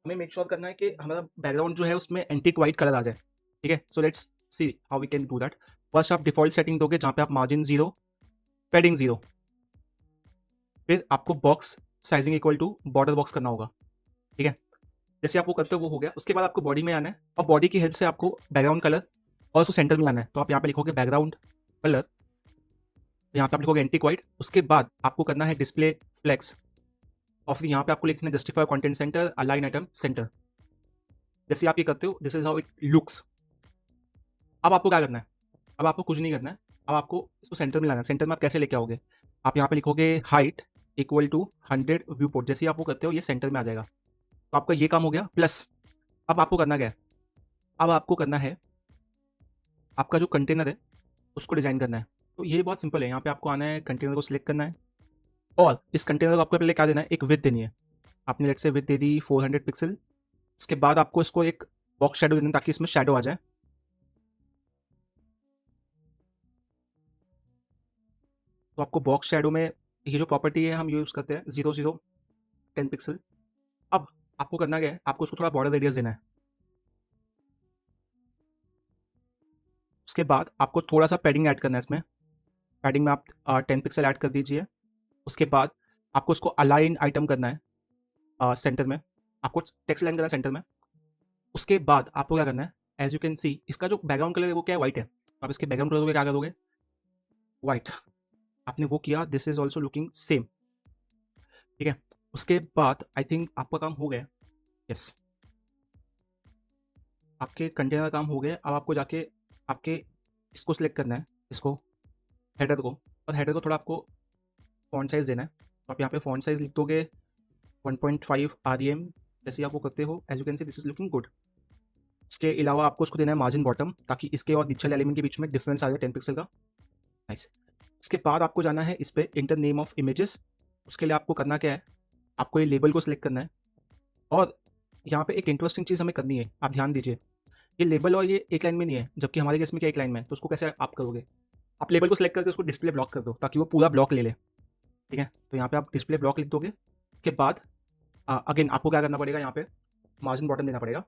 हमें मेक श्योर करना है कि हमारा बैकग्राउंड जो है उसमें एंटिक वाइट कलर आ जाए, ठीक है। So let's see how we can do that. First आप डिफॉल्ट सेटिंग दोगे जहाँ पे आप मार्जिन 0, पैडिंग 0, फिर आपको box sizing equal to border box करना होगा, ठीक है। जैसे आप वो करते हो वो हो गया। उसके बाद आपको बॉडी में आना है, और बॉडी की हेल्प से आपको बैकग्राउंड कलर और उसको सेंटर में लाना है। तो आप यहाँ पे लिखोगे बैकग्राउंड कलर, यहाँ पे आप लिखोगे एंटिक वाइट। उसके बाद आपको करना है डिस्प्ले फ्लेक्स, और फिर यहाँ पे आपको लिखना है justify content center, align item center. जैसे आप ये करते हो, this is how it looks. अब आपको क्या करना है, अब आपको कुछ नहीं करना है, अब आपको इसको सेंटर में लाना है। सेंटर में आप कैसे लेके आओगे, आप यहाँ पे लिखोगे height equal to 100 viewport. जैसे आप वो करते हो ये सेंटर में आ जाएगा। तो आपका ये काम हो गया। प्लस अब आपको करना क्या है, अब आपको करना है आपका जो कंटेनर है उसको डिजाइन करना है। तो ये बहुत सिंपल है, यहाँ पे आपको आना है, कंटेनर को सिलेक्ट करना है, और इस कंटेनर को आपको पहले क्या देना है, एक विड्थ देनी है। आपने लेट से विड्थ दे दी 400 पिक्सल। उसके बाद आपको इसको एक बॉक्स शेडो देना ताकि इसमें शेडो आ जाए। तो आपको बॉक्स शेडो में ये जो प्रॉपर्टी है हम यूज़ करते हैं 0010 पिक्सल। अब आपको करना क्या है, आपको उसको थोड़ा बॉर्डर रेडियस देना है। उसके बाद आपको थोड़ा सा पैडिंग ऐड करना है इसमें, पैडिंग में आप 10 पिक्सल ऐड कर दीजिए। उसके बाद आपको उसको अलाइन आइटम करना है सेंटर में, आपको टेक्स्ट लाइन करना है सेंटर में। उसके बाद आपको क्या करना है, एज यू कैन सी इसका जो बैकग्राउंड कलर है वो क्या है, वाइट है। आप इसके बैकग्राउंड कलर को क्या करोगे, वाइट। आपने वो किया, this is also looking same, ठीक है। उसके बाद आई थिंक आपका काम हो गया। यस, आपके कंटेनर का काम हो गया। अब आपको जाके आपके इसको सिलेक्ट करना है, इसको हेडर को, और हेडर को थोड़ा आपको फॉन्ट साइज़ देना है। तो आप यहाँ पे फॉन्ट साइज़ लिख दोगे 1.5 REM, जैसे ही आप वो करते हो as you can see this is looking good. उसके अलावा आपको उसको देना है मार्जिन बॉटम, ताकि इसके और नीचे एलिमेंट के बीच में डिफरेंस आ जाए 10 पिक्सल का। नाइस। इसके बाद आपको जाना है इस पर इंटर नेम ऑफ इमेजेस। उसके लिए आपको करना क्या है, आपको ये लेबल को सिलेक्ट करना है, और यहाँ पे एक इंटरेस्टिंग चीज़ हमें करनी है, आप ध्यान दीजिए। ये लेबल और ये एक लाइन में नहीं है, जबकि हमारे केस में क्या एक लाइन में है, तो उसको कैसे आप करोगे, आप लेबल को सिलेक्ट करके उसको डिस्प्ले ब्लॉक कर दो ताकि वो पूरा ब्लॉक ले ले। ठीक है, तो यहाँ पे आप डिस्प्ले ब्लॉक लिख दोगे। उसके बाद अगेन आपको क्या करना पड़ेगा, यहाँ पे मार्जिन बॉटम देना पड़ेगा,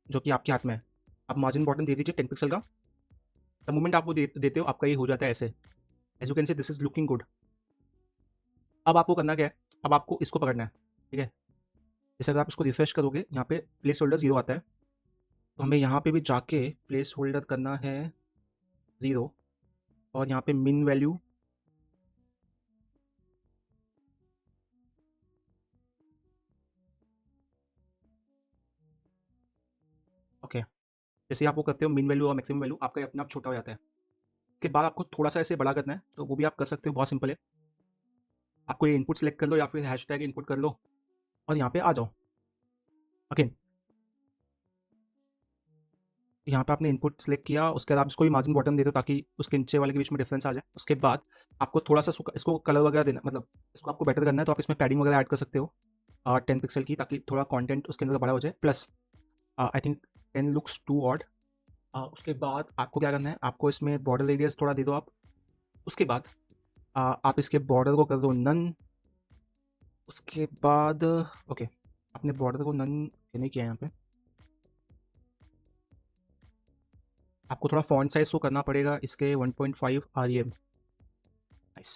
जो कि आपके हाथ में है। आप मार्जिन बॉटम दे दीजिए 10 पिक्सल का। द मोमेंट आप वो देते हो, आपका ये हो जाता है ऐसे, as you can see this is looking good. अब आपको करना क्या है, अब आपको इसको पकड़ना है। ठीक है, जैसे अगर आप इसको रिफ्रेश करोगे, यहाँ पे प्लेस होल्डर 0 आता है, तो हमें यहाँ पे भी जाके प्लेस होल्डर करना है 0, और यहाँ पे मिन वैल्यू ओके। जैसे आप वो करते हो मिन वैल्यू और मैक्सिमम वैल्यू, आपका अपने आप छोटा हो जाता है। उसके बाद आपको थोड़ा सा ऐसे बड़ा करना है, तो वो भी आप कर सकते हो, बहुत सिंपल है। आपको ये इनपुट सेलेक्ट कर लो या फिर हैशटैग इनपुट कर लो, और यहाँ पे आ जाओ। अगेन यहाँ पे आपने इनपुट सेलेक्ट किया, उसके बाद आप इसको भी मार्जिन बॉटम दे दो ताकि उसके नीचे वाले के बीच में डिफरेंस आ जाए। उसके बाद आपको थोड़ा सा इसको कलर वगैरह देना, मतलब इसको आपको बेटर करना है, तो आप इसमें पैडिंग वगैरह ऐड कर सकते हो 10 पिक्सल की, ताकि थोड़ा कंटेंट उसके अंदर बड़ा हो जाए। Plus I think 10 looks too odd. उसके बाद आपको क्या करना है, आपको इसमें बॉर्डर रेडियस थोड़ा दे दो आप। उसके बाद आप इसके बॉर्डर को कर दो नन। उसके बाद ओके, आपने बॉर्डर को नन नहीं किया यहाँ पे, आपको थोड़ा फॉन्ट साइज को करना पड़ेगा इसके 1.5 REM। Nice.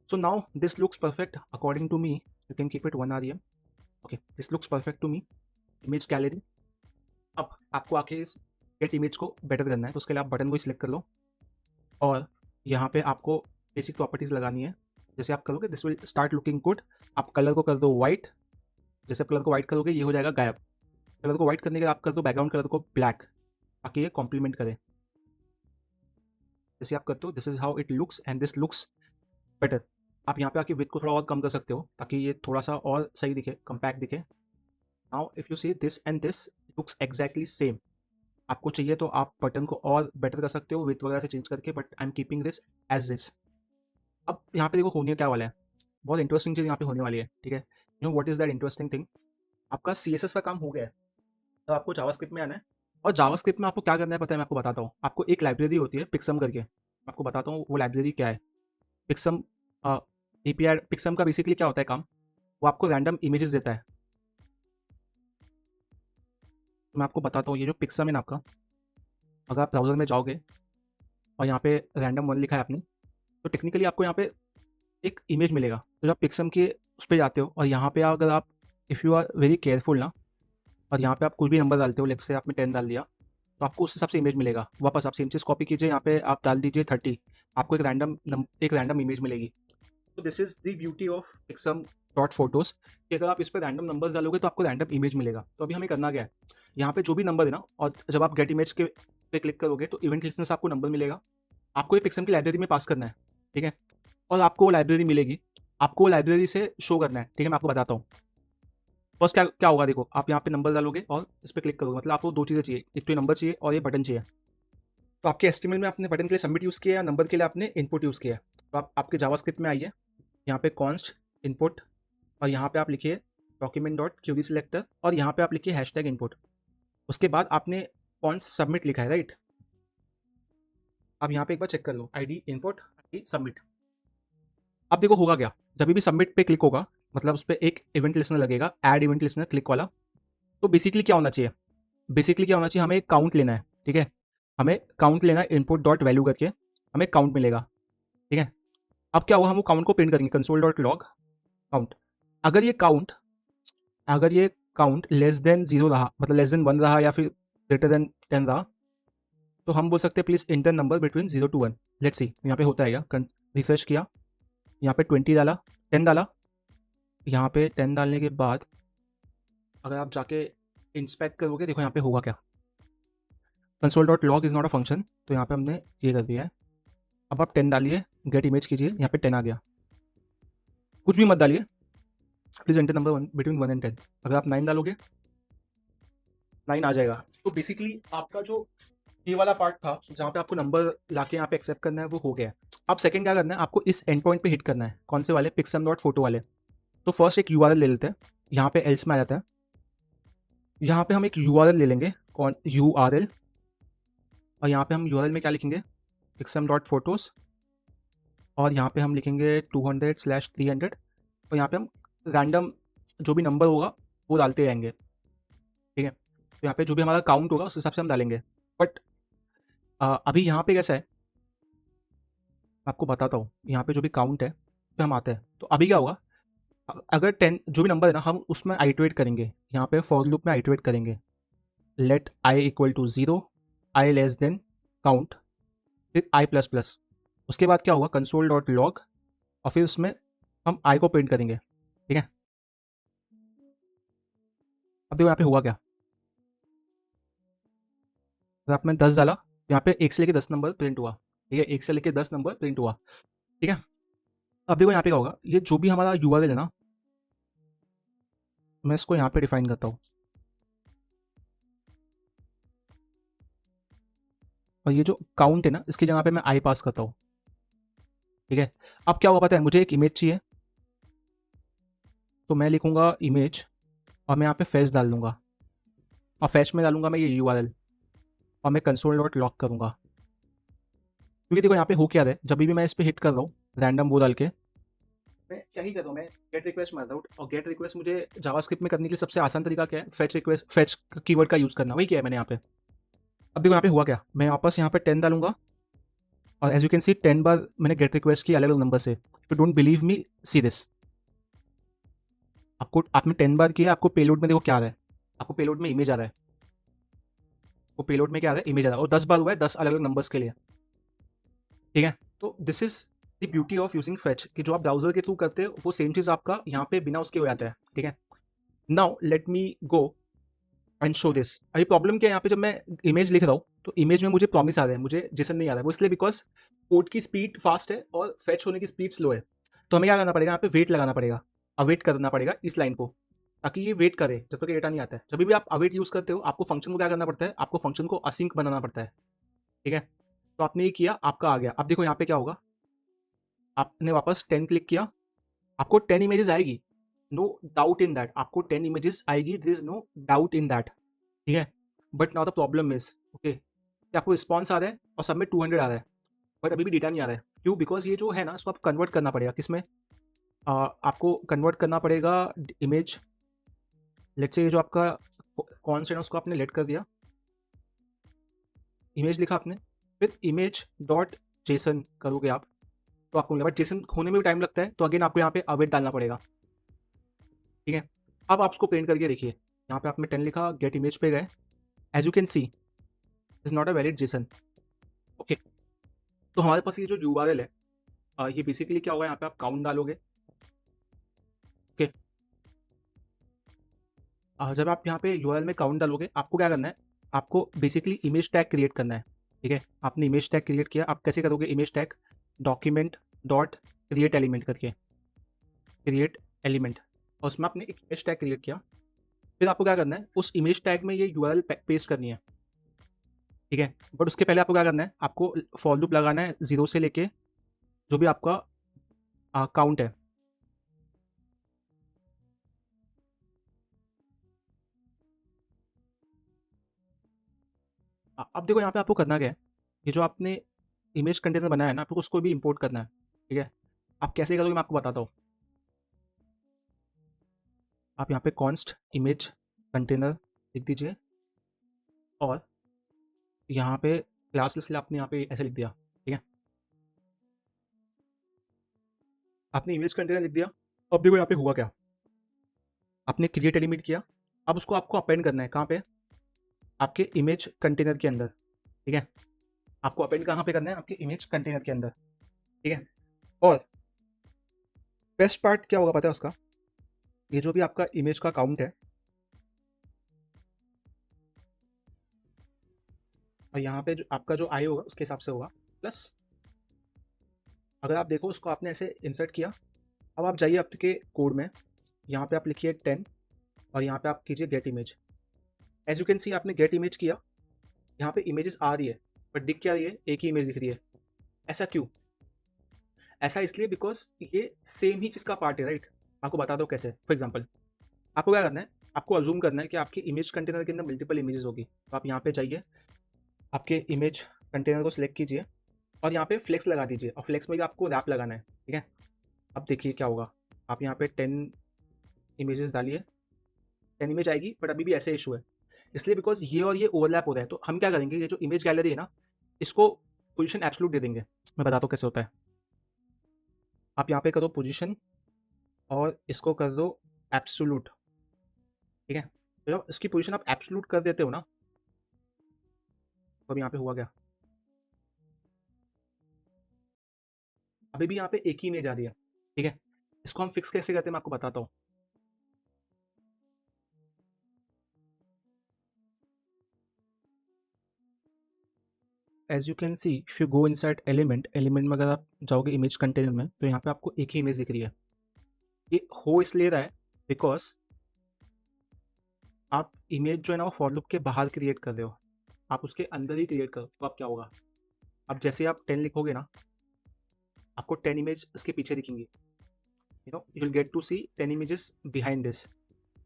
So now this looks perfect according to me, you can keep it 1 REM। Okay, this looks perfect to me. Image gallery, अब आपको आके इस गेट इमेज को बेटर करना है, तो उसके लिए आप बटन को सिलेक्ट कर लो, और यहाँ पे आपको बेसिक प्रॉपर्टीज़ लगानी है। जैसे आप करोगे this will start looking good. आप कलर को कर दो वाइट, जैसे कलर को वाइट करोगे ये हो जाएगा गायब। कलर को वाइट करने के बाद आप कर दो बैकग्राउंड कलर को ब्लैक, ताकि ये कॉम्प्लीमेंट करे। जैसे आप करते हो this is how it looks and this looks better. आप यहाँ पे आके विथ को थोड़ा और कम कर सकते हो ताकि ये थोड़ा सा और सही दिखे, कम्पैक्ट दिखे। Now if you see this and this looks exactly same. आपको चाहिए तो आप बटन को और बेटर कर सकते हो विथ वगैरह से चेंज करके, but I am keeping this as this. अब यहाँ पे देखो होने क्या वाला है, बहुत इंटरेस्टिंग चीज़ यहाँ पे होने वाली है। ठीक है, you know what is that interesting thing, आपका CSS का काम हो गया है, तो आपको जावास्क्रिप्ट में आना है। और जावास्क्रिप्ट में आपको क्या करना है पता है, मैं आपको बताता हूँ। आपको एक लाइब्रेरी होती है पिक्सम करके, मैं आपको बताता हूँ वो लाइब्रेरी क्या है। पिक्सम API, पिक्सम का बेसिकली क्या होता है काम, वो आपको रैंडम इमेजेस देता है। तो मैं आपको बताता हूँ, ये जो पिक्सम है ना आपका, अगर आप ब्राउज़र में जाओगे और यहाँ पे रैंडम वन लिखा है आपने, तो टेक्निकली आपको यहाँ पे एक इमेज मिलेगा। तो जब आप पिक्सम के उस पर जाते हो और यहाँ पे अगर आप if you are very careful ना, और यहाँ पे आप कोई भी नंबर डालते हो, लेट्स से आपने 10 डाल दिया, तो आपको उस हिसाब से इमेज मिलेगा। वापस आप सेम चीज़ कॉपी कीजिए, यहाँ पे आप डाल दीजिए 30, आपको एक रैंडम इमेज मिलेगी। तो this is the beauty of Picsum dot photos, कि अगर आप इस पर रैंडम नंबर्स डालोगे तो आपको रैंडम इमेज मिलेगा। तो अभी हमें करना क्या है, यहाँ पे जो भी नंबर है ना, और जब आप गेट इमेज के पे क्लिक करोगे तो इवेंट लिस्टनर से आपको नंबर मिलेगा, आपको ये पिक्सम की लाइब्रेरी में पास करना है। ठीक है, और आपको वो लाइब्रेरी मिलेगी, आपको वो लाइब्रेरी से शो करना है। ठीक है, मैं आपको बताता हूँ। फर्स्ट क्या क्या होगा, देखो आप यहाँ पे नंबर डालोगे और इस पर क्लिक करोगे, मतलब आपको दो चीज़ें चाहिए, एक तो ये नंबर चाहिए और ये बटन चाहिए। तो आपके एस्टिमेट में आपने बटन के लिए सबमिट यूज़ किया है, नंबर के लिए आपने इनपुट यूज़ किया है। तो आप आपके जावास्क्रिप्ट में आइए, यहाँ पे कॉन्स्ट इनपुट, और यहाँ पे आप लिखिए डॉक्यूमेंट डॉट क्यूरी सिलेक्टर, और यहाँ पे आप लिखिए हैशटैग इनपुट। उसके बाद आपने कॉन्स्ट सबमिट लिखा है, राइट। अब यहाँ पे एक बार चेक कर लो, ID इनपुट ID सबमिट। अब देखो होगा क्या, जब भी सबमिट पे क्लिक होगा, मतलब उस पर एक इवेंट लिस्नर लगेगा, ऐड इवेंट लिस्नर क्लिक वाला। तो बेसिकली क्या होना चाहिए, बेसिकली क्या होना चाहिए, हमें एक काउंट लेना है। ठीक है, हमें काउंट लेना है, इनपुट डॉट वैल्यू करके हमें काउंट मिलेगा। ठीक है, अब क्या होगा, हम वो काउंट को प्रिंट करेंगे, कंसोल डॉट लॉग काउंट। अगर ये काउंट अगर ये काउंट लेस देन 0 रहा, मतलब लेस देन 1 रहा या फिर ग्रेटर देन 10 रहा, तो हम बोल सकते हैं please inter number between 0 to 1। Let's see यहाँ पे होता है क्या, रिफ्रेश किया, यहाँ पे 20 डाला, 10 डाला। यहाँ पे 10 डालने के बाद अगर आप जाके इंस्पेक्ट करोगे, देखो यहाँ पे होगा क्या, console dot log is not a function, तो यहाँ पे हमने ये कर दिया है। अब आप 10 डालिए, गेट इमेज कीजिए, यहाँ पे 10 आ गया। कुछ भी मत डालिए, please enter number one between 1 and 10। अगर आप 9 डालोगे 9 आ जाएगा। तो बेसिकली आपका जो ये वाला पार्ट था जहाँ पे आपको नंबर लाके यहाँ पे एक्सेप्ट करना है वो हो गया है। अब सेकंड क्या करना है, आपको इस एंड पॉइंट पे हिट करना है। कौन से वाले? पिक्सम डॉट फोटो वाले। तो फर्स्ट एक यूआरएल ले लेते हैं, यहाँ पे एल्स में आ जाता है। यहाँ पे हम एक यूआरएल ले लेंगे, कौन यूआरएल, और यहाँ पे हम यूआरएल में क्या लिखेंगे? पिक्सम डॉट फोटोज़, और यहाँ पे हम लिखेंगे 200/300, और यहाँ पे हम रैंडम जो भी नंबर होगा वो डालते रहेंगे, ठीक है। तो यहाँ पे जो भी हमारा काउंट होगा उस हिसाब से हम डालेंगे। बट अभी यहाँ पे कैसा है मैं आपको बताता हूँ। यहाँ पे जो भी काउंट है पे हम आते हैं, तो अभी क्या होगा, अगर 10 जो भी नंबर है ना हम उसमें आइटरेट करेंगे। यहाँ पे फॉर लूप में आइटरेट करेंगे, let I equal to 0, I less than count, फिर आई प्लस प्लस। उसके बाद क्या होगा, कंसोल डॉट लॉग, और फिर उसमें हम आई को प्रिंट करेंगे, ठीक है। अब देखो यहाँ पे हुआ क्या, अगर आपने 10 डाला तो यहाँ पे 1 से लेके 10 नंबर प्रिंट हुआ, ठीक है। 1 से लेके 10 नंबर प्रिंट हुआ, ठीक है। अब देखो यहाँ पे क्या होगा, ये जो भी हमारा यूआरएल है ना, मैं इसको यहाँ पे डिफाइन करता हूँ, और ये जो काउंट है ना इसकी जगह पे मैं आई पास करता हूँ, ठीक है। अब क्या होगा पता है, मुझे एक इमेज चाहिए, तो मैं लिखूंगा इमेज, और मैं यहाँ पे फैच डाल दूंगा, और फैच में डालूंगा मैं ये यूआरएल, और मैं कंसोल डॉट लॉग करूंगा। क्योंकि देखो यहाँ पे हो क्या रहा है, जब भी मैं इस पर हिट कर रहा हूँ रैंडम वो डाल के, मैं क्या ही कर रहा हूँ, मैं गेट रिक्वेस्ट मार रहा हूँ। और गेट रिक्वेस्ट मुझे जावास्क्रिप्ट में करने के लिए सबसे आसान तरीका क्या है, फेच रिक्वेस्ट, फेच कीवर्ड का यूज़ करना, वही किया है मैंने यहाँ पे। अब देखो यहाँ पे हुआ क्या, मैं वापस यहाँ पे 10 डालूंगा, और एज यू कैन सी 10 बार मैंने गेट रिक्वेस्ट की अलग अलग नंबर से। If you don't believe me, see this. आपको आपने 10 बार किया, आपको पेलोड में देखो क्या आ रहा है, आपको पेलोड में इमेज आ रहा है, वो पेलोड में क्या आ रहा है, इमेज आ रहा है, और 10 बार हुआ है 10 अलग अलग नंबर्स के लिए, ठीक है। तो this is the beauty of using fetch, कि जो आप ब्राउजर के थ्रू करते हो वो सेम चीज़ आपका यहाँ पे बिना उसके हो जाता है, ठीक है। Now let me go and show this. अभी प्रॉब्लम क्या है, यहाँ पे जब मैं इमेज लिख रहा हूँ तो इमेज में मुझे प्रॉमिस आ रहा है, मुझे जेसन नहीं आ रहा है। वो इसलिए बिकॉज कोड की स्पीड फास्ट है और फेच होने की स्पीड स्लो है। तो हमें क्या करना पड़ेगा, यहाँ पे वेट लगाना पड़ेगा, अवेट करना पड़ेगा इस लाइन को, ताकि ये वेट करे जब तक डेटा नहीं आता है। जब भी आप अवेट यूज़ करते हो आपको फंक्शन को क्या करना पड़ता है, आपको फंक्शन को असिंक बनाना पड़ता है, ठीक है। तो आपने ये किया, आपका आ गया। अब देखो यहाँ पे क्या होगा, आपने वापस 10 क्लिक किया, आपको 10 इमेजेस आएगी, नो डाउट इन दैट, आपको 10 इमेजेस आएगी, there is no doubt in that, ठीक है। But now the problem is, okay, कि आपको रिस्पॉन्स आ रहा है और सब में 200 आ रहा है, बट अभी भी डेटा नहीं आ रहा है। क्यों? बिकॉज ये जो है ना इसको आप कन्वर्ट करना पड़ेगा किसमें, आपको कन्वर्ट करना पड़ेगा इमेज। लेट्स से ये जो आपका कॉन्स्ट है ना उसको आपने लेट कर दिया, इमेज लिखा आपने, फिर इमेज डॉट जेसन करोगे आप, तो आपको मिलेगा। बट जेसन होने में भी टाइम लगता है, तो अगेन आपको यहाँ पे अवेट डालना पड़ेगा, ठीक है। अब आप उसको प्रिंट करके देखिए, यहाँ पे आपने 10 लिखा, गेट इमेज पे गए, as you can see is not a valid JSON, okay. तो हमारे पास ये जो यूआरएल है, ये बेसिकली क्या होगा, यहाँ पे आप काउंट डालोगे, ओके। जब आप यहाँ पे यूआरएल में काउंट डालोगे आपको क्या करना है, आपको बेसिकली इमेज टैग क्रिएट करना है, ठीक है। आपने इमेज टैग क्रिएट किया, आप कैसे करोगे image tag, document dot create element करके, क्रिएट एलिमेंट, और उसमें आपने एक इमेज टैग क्रिएट किया। फिर आपको क्या करना है, उस इमेज टैग में ये यूआरएल पेस्ट करनी है, ठीक है। बट उसके पहले आपको क्या करना है, आपको फॉर लूप लगाना है 0 से लेके जो भी आपका काउंट है। अब देखो यहाँ पे आपको करना क्या है, ये जो आपने इमेज कंटेनर बनाया है ना, आपको उसको भी इंपोर्ट करना है, ठीक है। आप कैसे करोगे मैं आपको बताता हूँ। आप यहाँ पे कॉन्स्ट इमेज कंटेनर लिख दीजिए, और यहाँ पे क्लास लिस्ट आपने यहाँ पे ऐसे लिख दिया, ठीक है। आपने इमेज कंटेनर लिख दिया। अब देखो यहाँ पे हुआ क्या, आपने क्रिएट एलिमेंट किया, अब उसको आपको अपेंड करना है, कहाँ पे, आपके इमेज कंटेनर के अंदर, ठीक है। आपको अपेंड कहाँ पे करना है, आपके इमेज कंटेनर के अंदर, ठीक है। और बेस्ट पार्ट क्या होगा पता है उसका, ये जो भी आपका इमेज का काउंट है, और यहाँ पे जो आपका जो आई होगा उसके हिसाब से होगा प्लस। अगर आप देखो उसको आपने ऐसे इंसर्ट किया, अब आप जाइए आपके कोड में, यहाँ पे आप लिखिए 10 और यहाँ पे आप कीजिए get image. As you can see आपने गेट इमेज किया, यहाँ पे इमेजेस आ रही है बट दिख क्या रही है, एक ही इमेज दिख रही है। ऐसा क्यों? ऐसा इसलिए बिकॉज ये सेम ही चीज़ का पार्ट है, राइट। आपको बता दो कैसे। फॉर एग्जाम्पल आपको क्या करना है, आपको अज्यूम करना है कि आपकी इमेज कंटेनर के अंदर मल्टीपल इमेजेस होगी। तो आप यहाँ पे जाइए, आपके इमेज कंटेनर को सिलेक्ट कीजिए और यहाँ पे फ्लेक्स लगा दीजिए, और फ्लेक्स में भी आपको रैप लगाना है, ठीक है। अब देखिए क्या होगा, आप यहाँ पे 10 इमेजेस डालिए, 10 इमेज आएगी, बट अभी भी ऐसे इशू है, इसलिए बिकॉज ये और ये ओवरलैप हो रहा है। तो हम क्या करेंगे, ये जो इमेज गैलरी है ना, इसको पोजीशन एब्सोल्यूट दे देंगे। मैं बताता हूँ कैसे होता है। आप यहाँ पे करो पोजीशन और इसको कर दो एब्सोल्यूट, ठीक है। तो जब इसकी पोजीशन आप एब्सोल्यूट कर देते हो ना, तो अभी यहाँ पे हुआ क्या, अभी भी यहाँ पे एक ही इमेज आ रही है, ठीक है। इसको हम फिक्स कैसे करते हैं मैं आपको बताता हूँ। As you can see if you go inside element, element में अगर आप जाओगे इमेज कंटेनर में, तो यहाँ पे आपको एक ही इमेज दिख रही है। ये हो इसलिए रहा है बिकॉज आप इमेज जो है ना वो फॉर लूप के बाहर क्रिएट कर रहे हो, आप उसके अंदर ही क्रिएट करो। तो अब क्या होगा, अब जैसे आप 10 लिखोगे ना, आपको 10 इमेज इसके पीछे दिखेंगी, you know, you will get to see 10 images behind this.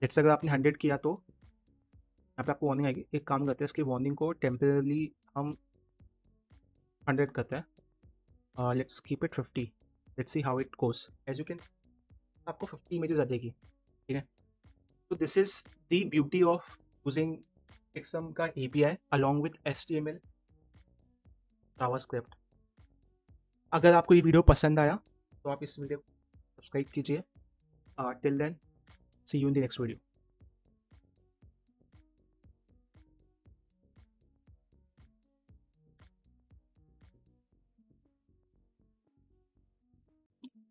जैसे अगर आपने 100 किया तो यहाँ पे आपको वार्निंग आएगी। एक काम करते हैं, इसकी वार्निंग को टेम्परेली हम 100 करते हैं। Let's keep it 50, let's see how it goes. As you can, आपको 50 इमेजेस आ जाएगी, ठीक है। तो this is the beauty of using एक्सम का API along with HTML JavaScript. अगर आपको ये वीडियो पसंद आया तो आप इस वीडियो को सब्सक्राइब कीजिए। Till then, see you in the next video.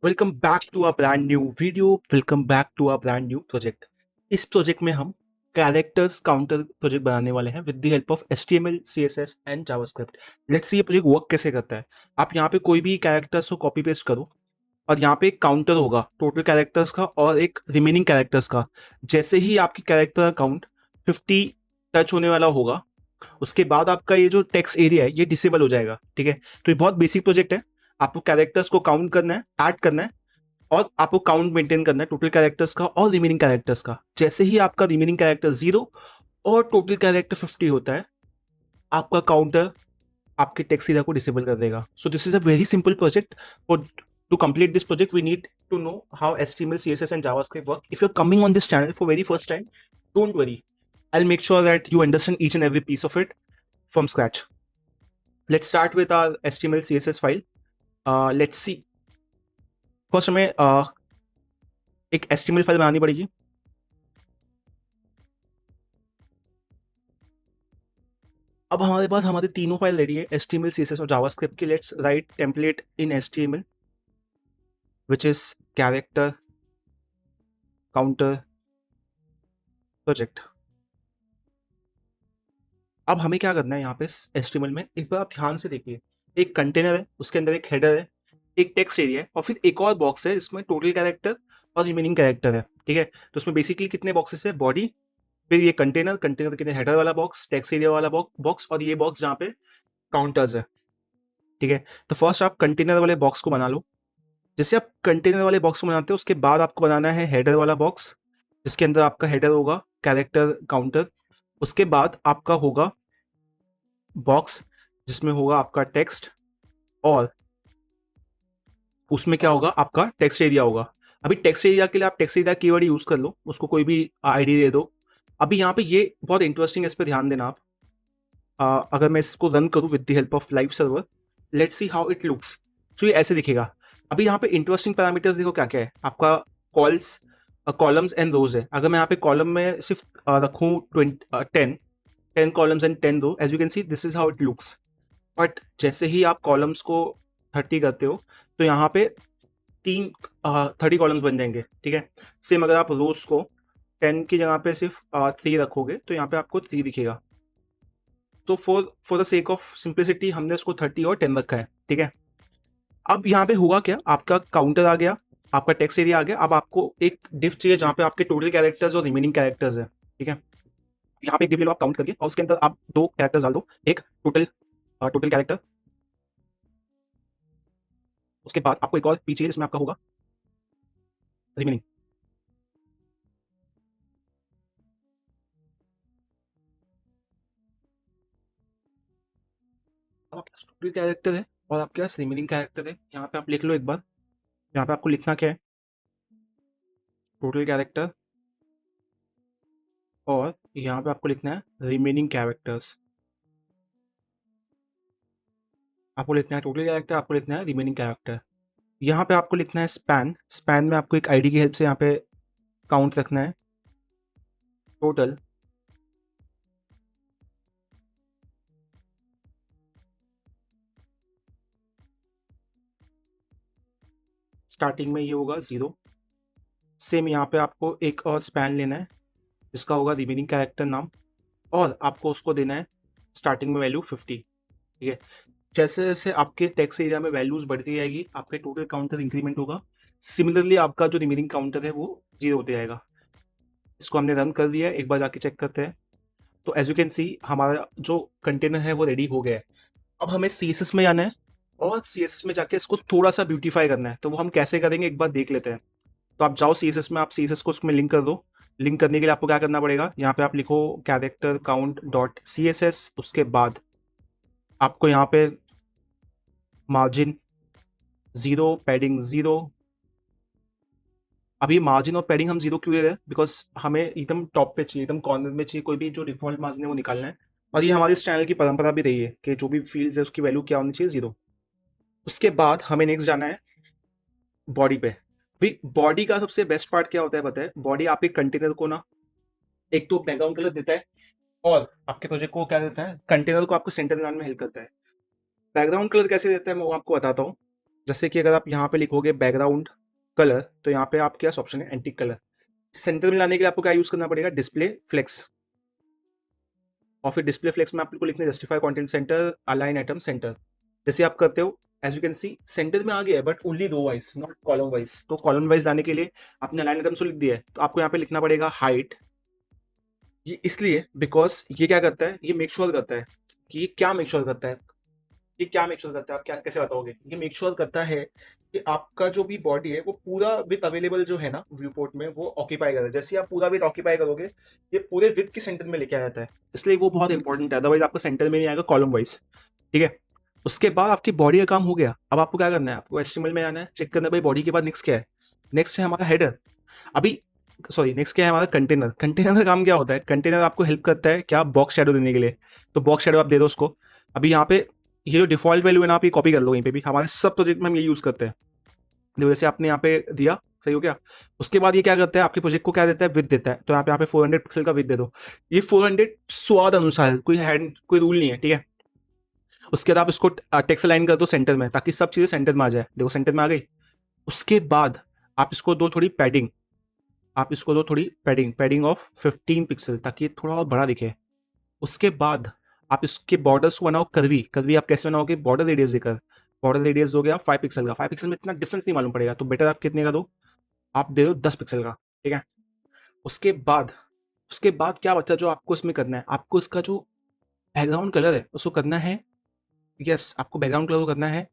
Welcome back to a brand new video, welcome back to a brand new project. इस प्रोजेक्ट में हम कैरेक्टर्स काउंटर प्रोजेक्ट बनाने वाले हैं with the help of HTML CSS and JavaScript. Let's see ये project work कैसे करता है। आप यहाँ पे कोई भी कैरेक्टर्स को कॉपी पेस्ट करो और यहाँ पे एक काउंटर होगा टोटल कैरेक्टर्स का और एक रिमेनिंग कैरेक्टर्स का। जैसे ही आपकी कैरेक्टर अकाउंट 50 टच होने वाला होगा, उसके बाद आपका ये जो टेक्स्ट एरिया है ये डिसेबल हो जाएगा, ठीक है। तो ये बहुत बेसिक प्रोजेक्ट है। आपको कैरेक्टर्स को काउंट करना है, ऐड करना है, और आपको काउंट मेंटेन करना है टोटल कैरेक्टर्स का और रिमेनिंग कैरेक्टर्स का। जैसे ही आपका रिमेनिंग कैरेक्टर 0 और टोटल कैरेक्टर 50 होता है, आपका काउंटर आपके टेक्स्ट एरिया को डिसेबल कर देगा। सो this is a very simple project. For to complete this project we need to know how HTML, CSS and JavaScript work. If you're coming on this channel for very first time, don't worry, I'll make sure that you understand each and every piece of it from scratch. Let's start with our HTML, CSS file. Let's see. First हमें एक HTML file बनानी पड़ेगी। अब हमारे पास हमारी तीनों file ready है, HTML, CSS और जावास्क्रिप्ट की। Let's write template in HTML which is character counter project। अब हमें क्या करना है यहाँ पे HTML में, एक बार आप ध्यान से देखिए, एक कंटेनर है, उसके अंदर एक हेडर है, एक टेक्स्ट एरिया है, और फिर एक और बॉक्स है, इसमें टोटल कैरेक्टर और रिमेनिंग कैरेक्टर है, ठीक है। तो उसमें बेसिकली कितने बॉक्सेस है, बॉडी, फिर ये कंटेनर, कंटेनर के हेडर वाला बॉक्स, टेक्स्ट एरिया वाला बॉक्स, और ये बॉक्स जहाँ पे काउंटर्स है, ठीक है। तो फर्स्ट आप कंटेनर वाले बॉक्स को बना लो। जैसे आप कंटेनर वाले बॉक्स को बनाते हो, उसके बाद आपको बनाना है हेडर वाला बॉक्स, जिसके अंदर आपका हेडर होगा कैरेक्टर काउंटर। उसके बाद आपका होगा बॉक्स जिसमें होगा आपका टेक्स्ट, और उसमें क्या होगा, आपका टेक्स्ट एरिया होगा। अभी टेक्स्ट एरिया के लिए आप टेक्स्ट एरिया कीवर्ड यूज कर लो, उसको कोई भी आईडी दे दो। अभी यहाँ पे ये बहुत इंटरेस्टिंग है, इस पर ध्यान देना आप। अगर मैं इसको रन करूँ with the help of live server, let's see how it looks. तो ये ऐसे दिखेगा। अभी यहाँ पे इंटरेस्टिंग पैरामीटर्स देखो क्या क्या है आपका। कॉल्स, कॉलम्स एंड रोज है। अगर मैं यहाँ पे कॉलम में सिर्फ रखूँ 10 columns and 10 row, as you can see this is how it looks. But जैसे ही आप कॉलम्स को 30 करते हो, तो यहाँ पे 30 कॉलम्स बन जाएंगे, ठीक है। सेम अगर आप रोज को 10 की जगह पे सिर्फ 3 रखोगे, तो यहाँ पे आपको 3 दिखेगा। तो for the sake of simplicity हमने उसको 30 और 10 रखा है, ठीक है। अब यहाँ पे हुआ क्या, आपका काउंटर आ गया, आपका टेक्स्ट एरिया आ गया। अब आपको एक डिफ चाहिए जहाँ पे आपके टोटल कैरेक्टर्स और रिमेनिंग कैरेक्टर्स है, ठीक है। यहाँ पे एक डिफ ले लो आप काउंट करके, और उसके अंदर आप दो कैरेक्टर्स डाल दो, एक टोटल टोटल कैरेक्टर, उसके बाद आपको एक और पीछे जिसमें आपका होगा रिमेनिंग। अब आपके पास टोटल कैरेक्टर है और आपके पास रिमेनिंग कैरेक्टर है। यहाँ पे आप लिख लो एक बार, यहाँ पे आपको लिखना क्या है, टोटल कैरेक्टर, और यहाँ पे आपको लिखना है रिमेनिंग कैरेक्टर्स। आपको लिखना है टोटल कैरेक्टर, आपको लिखना है रिमेनिंग कैरेक्टर। यहाँ पे आपको लिखना है स्पैन, स्पैन में आपको एक आईडी की हेल्प से यहाँ पे काउंट रखना है, टोटल स्टार्टिंग में ये होगा 0। सेम यहाँ पे आपको एक और स्पैन लेना है जिसका होगा रिमेनिंग कैरेक्टर नाम, और आपको उसको देना है स्टार्टिंग में वैल्यू 50, ठीक है। जैसे जैसे आपके टेक्स्ट एरिया में वैल्यूज बढ़ती जाएगी आपके टोटल काउंटर इंक्रीमेंट होगा, सिमिलरली आपका जो रिमेनिंग काउंटर है वो 0 होते जाएगा। इसको हमने रन कर दिया है, एक बार जाके चेक करते हैं। तो एज यू कैन सी हमारा जो कंटेनर है वो रेडी हो गया है। अब हमें CSS में जाना है और CSS में जाके इसको थोड़ा सा ब्यूटीफाई करना है, तो वो हम कैसे करेंगे एक बार देख लेते हैं। तो आप जाओ CSS में, आप CSS को उसमें लिंक कर दो। लिंक करने के लिए आपको क्या करना पड़ेगा, यहाँ पे आप लिखो कैरेक्टर काउंट डॉट CSS, उसके बाद आपको यहाँ पे मार्जिन 0, पैडिंग 0। अभी मार्जिन और पैडिंग हम 0 क्यों दे रहे हैं, बिकॉज हमें एकदम टॉप पे चाहिए, एकदम कॉर्नर में चाहिए, कोई भी जो डिफॉल्ट मार्जिन है वो निकालना है। और ये हमारी इस चैनल की परंपरा भी रही है कि जो भी फील्ड्स है उसकी वैल्यू क्या होनी चाहिए, 0। उसके बाद हमें नेक्स्ट जाना है बॉडी पे। भाई बॉडी का सबसे बेस्ट पार्ट क्या होता है पता है, बॉडी आपके कंटेनर को ना एक तो बैकग्राउंड कलर देता है, और आपके प्रोजेक्ट को क्या देता है, कंटेनर को आपको सेंटर बनाने में हेल्प करता है। बैकग्राउंड कलर कैसे देता है मैं वो आपको बताता हूँ। जैसे कि अगर आप यहाँ पे लिखोगे बैकग्राउंड कलर, तो यहाँ पे आपके पास ऑप्शन है एंटी कलर। सेंटर में लाने के लिए आपको क्या यूज करना पड़ेगा, डिस्प्ले फ्लेक्स। और फिर डिस्प्ले फ्लेक्स में आपको लिखना है justify content center align item center. जैसे आप करते हो as you can see center में आ गया है, but only row wise not column wise. तो कॉलम वाइज लाने के लिए आपने अलाइन आइटम तो लिख दिया है, तो आपको यहाँ पे लिखना पड़ेगा हाइट। ये इसलिए बिकॉज ये क्या करता है, ये मेक श्योर करता है कि ये क्या मेक श्योर करता है, ये क्या मेक श्योर करता है, आप क्या कैसे बताओगे। ये मेक श्योर करता है कि आपका जो भी बॉडी है वो पूरा विथ अवेलेबल जो है ना व्यू पोर्ट में वो ऑक्यूपाई करे। जैसे आप पूरा विथ ऑक्यूपाई करोगे ये पूरे विथ के सेंटर में लेके आ जाता है, इसलिए वो बहुत इंपॉर्टेंट है, अदरवाइज आपका सेंटर में नहीं आएगा कॉलम वाइज, ठीक है। उसके बाद आपकी बॉडी का काम हो गया। अब आपको क्या करना है, आपको HTML में आना है, चेक करना है भाई बॉडी के बाद नेक्स्ट क्या है। नेक्स्ट है हमारा हेडर। अभी सॉरी नेक्स्ट क्या है हमारा कंटेनर। कंटेनर का काम क्या होता है, कंटेनर आपको हेल्प करता है क्या, बॉक्स शेडो देने के लिए। तो बॉक्स शेडो आप दे दो उसको। अभी यहाँ पे ये जो डिफॉल्ट वैल्यू है ना आप ये कॉपी कर लो, यहीं पे भी हमारे सब प्रोजेक्ट में हम ये यूज करते हैं। देखो जैसे आपने यहाँ पे दिया, सही हो गया। उसके बाद ये क्या करता है, आपके प्रोजेक्ट को क्या देता है, विथ देता है। तो यहाँ पे 400 पिक्सल का विथ दे दो। ये 400 स्वाद अनुसार, कोई रूल नहीं है, ठीक है। उसके बाद आप इसको टेक्स्ट लाइन कर दो सेंटर में, ताकि सब चीजें सेंटर में आ जाए। देखो सेंटर में आ गई। उसके बाद आप इसको दो थोड़ी पैडिंग, आप इसको दो थोड़ी पैडिंग, पैडिंग ऑफ 15 पिक्सल, ताकि ये थोड़ा और बड़ा दिखे। उसके बाद आप इसके बॉर्डर्स को बनाओ कर्वी। कर्वी आप कैसे बनाओगे, बॉर्डर रेडियस देकर। बॉर्डर रेडियस हो गया 5 पिक्सल का। 5 पिक्सल में इतना डिफरेंस नहीं मालूम पड़ेगा, तो बेटर आप कितने का दो, आप दे दो 10 पिक्सल का, ठीक है। उसके बाद क्या बच्चा जो आपको इसमें करना है, आपको इसका जो बैकग्राउंड कलर है उसको करना है, यस आपको बैकग्राउंड कलर को करना है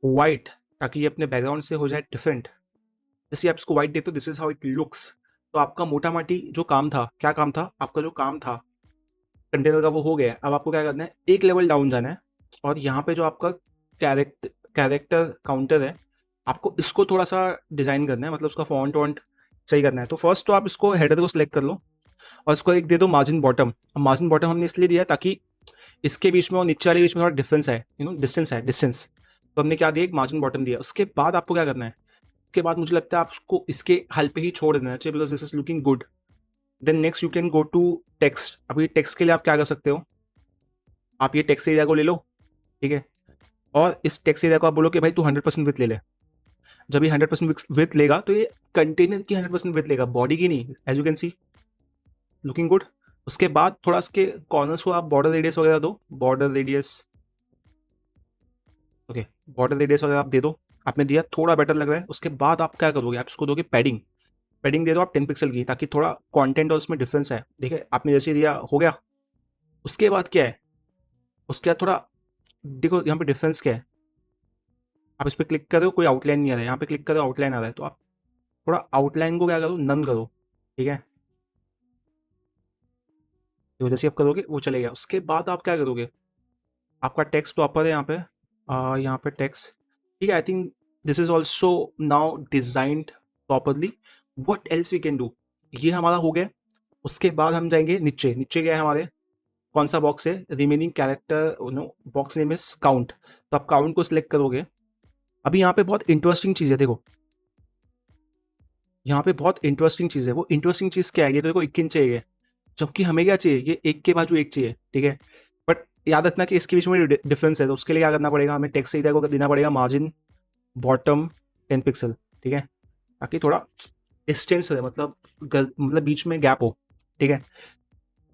वाइट, ताकि ये अपने बैकग्राउंड से हो जाए डिफरेंट। जैसे आप इसको वाइट देते हो, this is how it looks. तो आपका मोटा माटी जो काम था, क्या काम था आपका, जो काम था कंटेनर का वो हो गया। अब आपको क्या करना है, एक लेवल डाउन जाना है, और यहाँ पे जो आपका कैरेक्टर काउंटर है आपको इसको थोड़ा सा डिजाइन करना है, मतलब उसका फॉन्ट वॉन्ट सही करना है। तो फर्स्ट तो आप इसको हेडर को सिलेक्ट कर लो, और इसको एक दे दो मार्जिन बॉटम। अब मार्जिन बॉटम हमने इसलिए दिया ताकि इसके बीच में और नीचे वाले बीच में थोड़ा डिफरेंस है, डिस्टेंस है, डिस्टेंस। तो हमने क्या दिया, एक मार्जिन बॉटम दिया। उसके बाद आपको क्या करना है, उसके बाद मुझे लगता है आप उसको इसके हल पे ही छोड़ देना चाहिए, because this is looking good. Then next you can go to text. अभी टेक्स्ट के लिए आप क्या कर सकते हो, आप ये टेक्स्ट एरिया को ले लो, ठीक है। और इस टेक्स्ट एरिया को आप बोलो कि भाई तू 100% विथ ले ले। जब ये 100% विथ लेगा तो ये कंटेनर की 100% विथ लेगा, बॉडी की नहीं। As you can see looking good. उसके बाद थोड़ा इसके कॉर्नर्स को आप बॉर्डर रेडियस वगैरह दो, border radius, okay, border radius वगैरह आप दे दो। आपने दिया, थोड़ा बेटर लग रहा है। उसके बाद आप क्या करोगे, आप इसको दोगे पैडिंग। पैडिंग दे दो आप 10 पिक्सल की, ताकि थोड़ा कंटेंट और उसमें डिफरेंस है। देखिए आपने जैसे दिया हो गया। उसके बाद क्या है, उसके बाद थोड़ा देखो यहाँ पे डिफरेंस क्या है। आप इस पर क्लिक करो, कोई आउटलाइन नहीं आ रहा है। यहाँ पे क्लिक करो, आउटलाइन आ रहा है। तो आप थोड़ा आउटलाइन को क्या करो, नन करो, ठीक है। तो जैसे आप करोगे वो चलेगा। उसके बाद आप क्या करोगे, आपका टेक्स्ट प्रॉपर है यहाँ पे, यहाँ पे टेक्स्ट, ठीक है। I think this is also now designed properly. What else we can do, ये हमारा हो गया। उसके बाद हम जाएंगे नीचे। नीचे क्या है हमारे, कौन सा बॉक्स है, remaining character, no box name is count. तो आप काउंट को सिलेक्ट करोगे। अभी यहाँ पे बहुत इंटरेस्टिंग चीज़ है, देखो यहाँ पे बहुत इंटरेस्टिंग चीज़ है। वो इंटरेस्टिंग चीज़ क्या है, ये तो देखो 21 चाहिए, जबकि हमें क्या चाहिए, ये एक के बाजू एक चाहिए, ठीक है। बट याद रखना कि इसके बीच में डिफरेंस है। तो उसके लिए क्या करना पड़ेगा, हमें टेक्स्ट एरिया को देना पड़ेगा मार्जिन बॉटम 10 पिक्सल, ठीक है, ताकि थोड़ा डिस्टेंस रहे, मतलब बीच में गैप हो, ठीक है।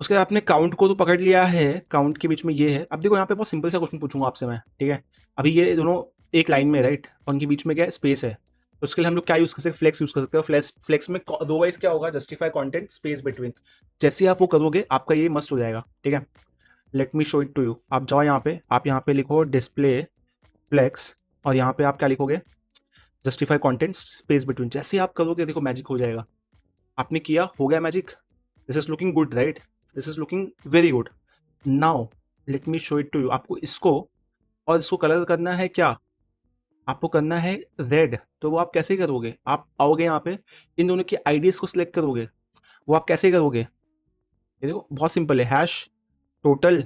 उसके बाद आपने काउंट को तो पकड़ लिया है, काउंट के बीच में ये है। अब देखो यहाँ पे बहुत सिंपल सा क्वेश्चन पूछूंगा आपसे मैं, ठीक है। अभी ये दोनों एक लाइन में, राइट, और उनके बीच में क्या है, स्पेस है। तो उसके लिए हम लोग क्या यूज कर सकते हैं, फ्लेक्स यूज कर सकते हैं। फ्लेक्स फ्लेक्स में दो वाइज क्या होगा, जस्टिफाई कंटेंट स्पेस बिटवीन। जैसे ही आप वो करोगे आपका ये मस्त हो जाएगा, ठीक है। Let me show it to you. आप जाओ यहाँ पे, आप यहाँ पे लिखो डिस्प्ले फ्लेक्स, और यहाँ पे आप क्या लिखोगे, जस्टिफाई कंटेंट स्पेस बिटवीन। जैसे आप करोगे देखो मैजिक हो जाएगा। आपने किया, हो गया magic. This is looking good, right, this is looking very good. Now let me show it to you. आपको इसको और इसको कलर करना है क्या, आपको करना है रेड। तो वो आप कैसे करोगे, आप आओगे यहाँ पे, इन दोनों की आईडीज को सिलेक्ट करोगे। वो आप कैसे करोगे, ये देखो बहुत सिंपल है, hash total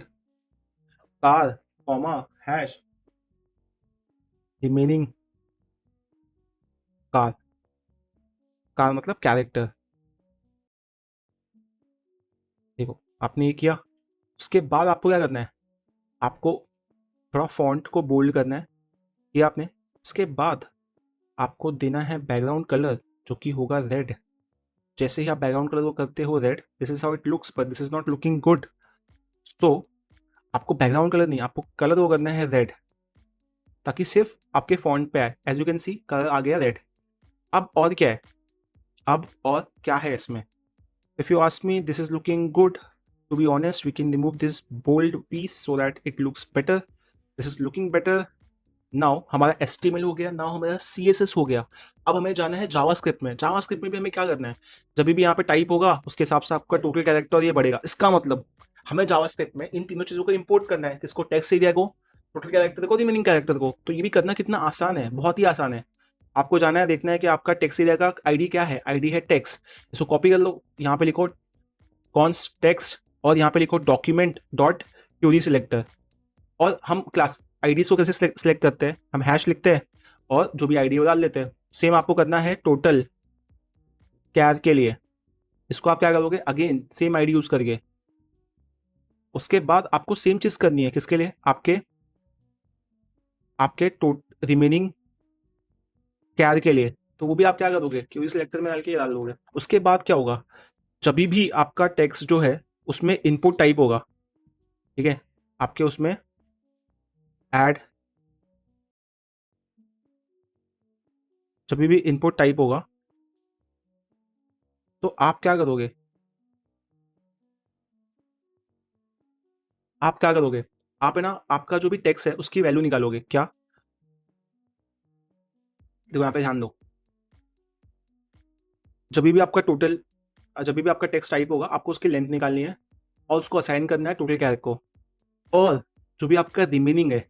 car comma hash remaining car. Car मतलब कैरेक्टर, देखो आपने ये किया। उसके बाद आपको क्या करना है, आपको थोड़ा फॉन्ट को बोल्ड करना है, किया आपने। उसके बाद आपको देना है बैकग्राउंड कलर, जो कि होगा रेड। जैसे ही आप बैकग्राउंड कलर को करते हो red, this is how it looks, but this is not looking good. So आपको बैकग्राउंड कलर नहीं, आपको कलर वो करना है रेड, ताकि सिर्फ आपके फॉन्ट पे आए। As you can see colour आ गया रेड। अब और क्या है, अब और क्या है इसमें, if you ask me this is looking good. To be honest we can remove this bold piece so that it looks better. This is looking better. Now हमारा HTML हो गया, नाउ हमारा CSS हो गया। अब हमें जाना है जावास्क्रिप्ट में। जावास्क्रिप्ट में भी हमें क्या करना है, जब भी यहाँ पे टाइप होगा उसके हिसाब से आपका टोटल कैरेक्टर ये बढ़ेगा। इसका मतलब हमें जावास्क्रिप्ट में इन तीनों चीजों को इंपोर्ट करना है, किसको, टेक्स्ट एरिया को, टोटल कैरेक्टर को, रिमेनिंग कैरेक्टर को। तो ये भी करना कितना आसान है, बहुत ही आसान है। आपको जाना है, देखना है कि आपका टेक्स्ट एरिया का आईडी क्या है। आईडी है टेक्स्ट, इसको कॉपी कर लो, यहाँ पे लिखो कॉन्स टेक्स्ट, और यहाँ पे लिखो डॉक्यूमेंट डॉट क्यूरी सिलेक्टर। और हम क्लास आईडीज को कैसे सिलेक्ट करते हैं, हम हैश लिखते हैं और जो भी आईडी वो डाल लेते हैं। सेम आपको करना है टोटल कैर के लिए। इसको आप क्या करोगे, अगेन सेम आईडी यूज करके। उसके बाद आपको सेम चीज करनी है किसके लिए, आपके आपके रिमेनिंग कैर के लिए। तो वो भी आप क्या करोगे, क्यूरी सिलेक्टर में डाल के डाल दोगे। उसके बाद क्या होगा, जब भी आपका टेक्स्ट जो है उसमें इनपुट टाइप होगा, ठीक है, आपके उसमें ऐड, जब भी इनपुट टाइप होगा तो आप क्या करोगे, आप क्या करोगे, आप है ना, आपका जो भी टेक्स्ट है उसकी वैल्यू निकालोगे। क्या, देखो यहाँ पे ध्यान दो, जब भी आपका टोटल, जब भी आपका टेक्स्ट टाइप होगा आपको उसकी लेंथ निकालनी है और उसको असाइन करना है टोटल कैरेक्टर को। और जो भी आपका रिमेनिंग है,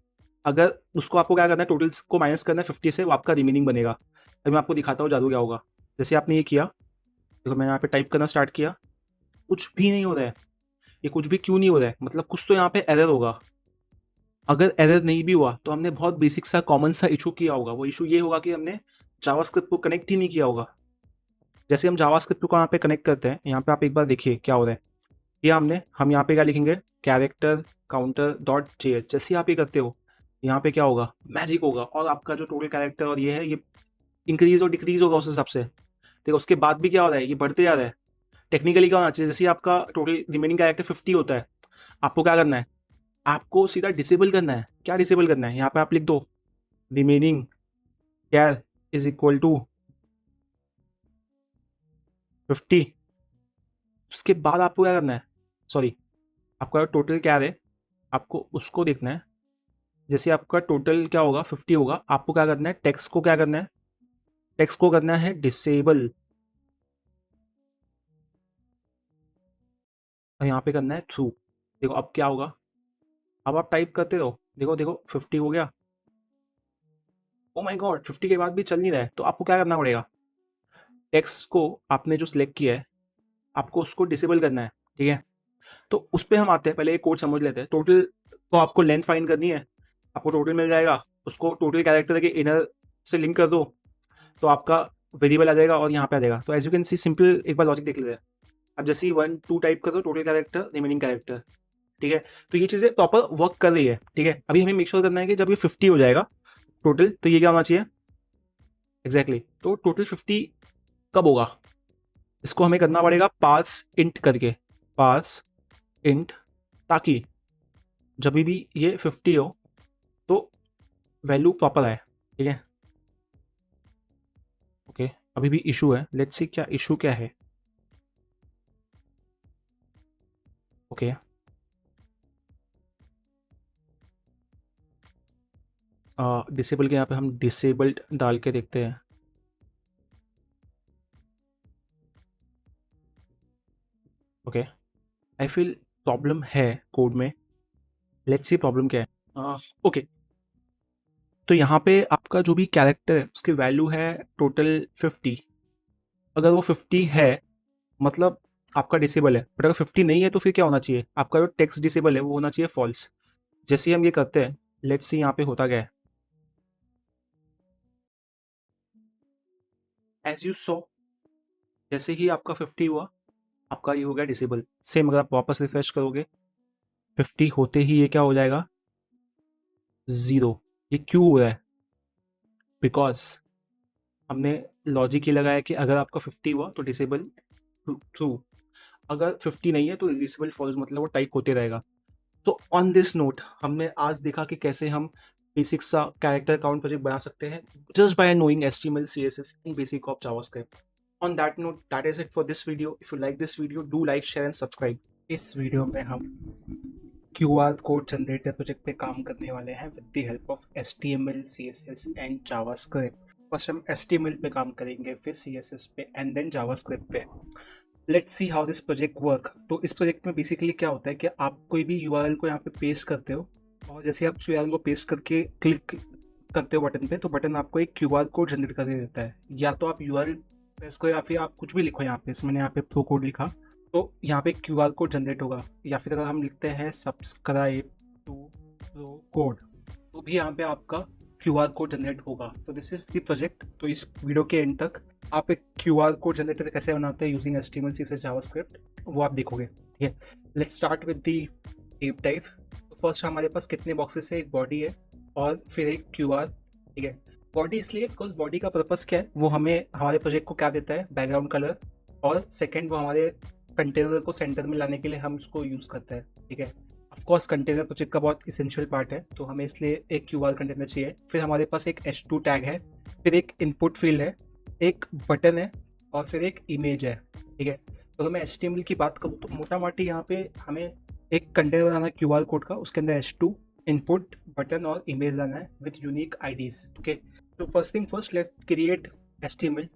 अगर उसको आपको क्या करना है, टोटल को माइनस करना है 50 से, वो आपका रिमेनिंग बनेगा। अभी मैं आपको दिखाता हूँ जादू क्या होगा। जैसे आपने ये किया, देखो मैंने यहाँ पे टाइप करना स्टार्ट किया, कुछ भी नहीं हो रहा है। ये कुछ भी क्यों नहीं हो रहा है, मतलब कुछ तो यहाँ पे एरर होगा। अगर एरर नहीं भी हुआ तो हमने बहुत बेसिक सा कॉमन सा इशू किया होगा। वो इशू ये होगा कि हमने जावास्क्रिप्ट को कनेक्ट ही नहीं किया होगा। जैसे हम जावास्क्रिप्ट को यहाँ पे कनेक्ट करते हैं, यहाँ पे आप एक बार देखिए क्या हो रहा है। ये हम यहाँ पे क्या लिखेंगे, कैरेक्टर काउंटर डॉट JS। जैसे आप ये करते हो यहाँ पे क्या होगा, मैजिक होगा, और आपका जो टोटल कैरेक्टर और ये है ये इंक्रीज और डिक्रीज होगा उस हिसाब से। देखो उसके बाद भी क्या हो रहा है, ये बढ़ते जा रहा है। टेक्निकली क्या होना चाहिए, जैसे आपका टोटल रिमेनिंग कैरेक्टर 50 होता है, आपको क्या करना है, आपको सीधा डिसेबल करना है। क्या डिसेबल करना है, यहाँ पे आप लिख दो remaining char is equal to 50। उसके बाद आपको क्या करना है, सॉरी, आपका टोटल कैर है, आपको उसको देखना है। जैसे आपका टोटल क्या होगा 50 होगा, आपको क्या करना है, टेक्स्ट को क्या करना है, टेक्स्ट को करना है डिसेबल, और यहाँ पे करना है थ्रू। देखो अब क्या होगा, अब आप टाइप करते रहो, देखो देखो 50 हो गया। ओ माय गॉड, 50 के बाद भी चल नहीं रहा है, तो आपको क्या करना पड़ेगा, टेक्स्ट को आपने जो सिलेक्ट किया है आपको उसको डिसेबल करना है, ठीक है। तो उस पर हम आते हैं, पहले एक कोड समझ लेते हैं। टोटल को आपको लेंथ फाइंड करनी है, आपको टोटल मिल जाएगा, उसको टोटल कैरेक्टर के इनर से लिंक कर दो, तो आपका वेरिएबल आ जाएगा और यहाँ पे आ जाएगा। तो as you can see simple, एक बार लॉजिक देख लेते हैं। अब जैसे ही 1 2 टाइप कर दो, टोटल कैरेक्टर रिमेनिंग कैरेक्टर, ठीक है। तो ये चीज़ें प्रॉपर वर्क कर रही है, ठीक है। अभी हमें मेक श्योर करना है कि जब ये 50 हो जाएगा टोटल, तो ये क्या होना चाहिए एग्जैक्टली तो टोटल 50 कब होगा, इसको हमें करना पड़ेगा पार्स इंट करके, पार्स इंट, ताकि जब भी ये 50 हो तो वैल्यू प्रॉपर आए, ठीक है। ओके, अभी भी इशू है, लेट्स सी क्या इशू क्या है। ओके डिसेबल के यहाँ पे हम डिसेबल्ड डाल के देखते हैं। ओके, आई फील प्रॉब्लम है कोड में, लेट्स सी प्रॉब्लम क्या है। ओके, तो यहाँ पे आपका जो भी कैरेक्टर है उसकी वैल्यू है टोटल 50। अगर वो 50 है मतलब आपका डिसेबल है, बट अगर 50 नहीं है तो फिर क्या होना चाहिए, आपका जो टेक्स्ट डिसेबल है वो होना चाहिए फॉल्स। जैसे ही हम ये करते हैं, लेट्स सी यहाँ पे होता क्या है, एज यू सो, जैसे ही आपका 50 हुआ आपका ये हो गया डिसेबल। सेम अगर आप वापस रिफ्रेश करोगे 50 होते ही ये क्या हो जाएगा, ज़ीरो। ये क्यों हो रहा है, बिकॉज हमने लॉजिक ये लगाया कि अगर आपका 50 हुआ तो डिसेबल ट्रू, अगर 50 नहीं है तो डिसेबल फॉल्स, मतलब वो टाइप होते रहेगा। तो ऑन दिस नोट हमने आज देखा कि कैसे हम बेसिक सा कैरेक्टर अकाउंट प्रोजेक्ट बना सकते हैं just by knowing HTML, CSS and basic of JavaScript. On that note, that is it for this video. If you like this video, do like, share and subscribe. इस video में हम QR code generator project पे काम करने वाले हैं with the help of HTML, CSS and JavaScript। First हम HTML पे काम करेंगे, फिर CSS पे एंड देन JavaScript पे। Let's see how this project work. तो इस प्रोजेक्ट में बेसिकली क्या होता है कि आप कोई भी URL को यहाँ पे पेस्ट करते हो, और जैसे आप URL को पेस्ट करके क्लिक करते हो बटन पे, तो बटन आपको एक QR कोड जनरेट करके देता है। या तो आप URL प्रेस करो या फिर आप कुछ भी लिखो, यहाँ पे मैंने यहाँ पे प्रो कोड लिखा, तो यहाँ पे QR कोड जनरेट होगा। या फिर अगर हम लिखते हैं सब्सक्राइब टू प्रो कोड, तो भी यहाँ पे आपका QR कोड जनरेट होगा। तो दिस इज द प्रोजेक्ट। तो इस वीडियो के एंड तक आप एक QR कोड जनरेटर कैसे बनाते हैं यूजिंग HTML, CSS, JavaScript, वो आप देखोगे, ठीक है। Let's start with the deep dive. तो फर्स्ट हमारे पास कितने बॉक्सेस है, एक बॉडी है और फिर एक QR, ठीक है। बॉडी इसलिए बिकॉज बॉडी का पर्पस क्या है, वो हमें हमारे प्रोजेक्ट को क्या देता है, बैकग्राउंड कलर, और सेकेंड वो हमारे कंटेनर को सेंटर में लाने के लिए हम उसको यूज़ करते हैं, ठीक है। ऑफकोर्स कंटेनर प्रोजेक्ट का बहुत इसेंशियल पार्ट है, तो हमें इसलिए एक QR कंटेनर चाहिए। फिर हमारे पास एक H2 टैग है, फिर एक इनपुट फील्ड है, एक बटन है और फिर एक इमेज है, ठीक है। तो अगर मैं HTML की बात करूँ तो मोटा मोटी यहाँ पे हमें एक कंटेनर बनाना है QR कोड का, उसके अंदर H2 इनपुट, बटन और इमेज लाना है विद यूनिक IDs, ओके। तो first thing first, let create HTML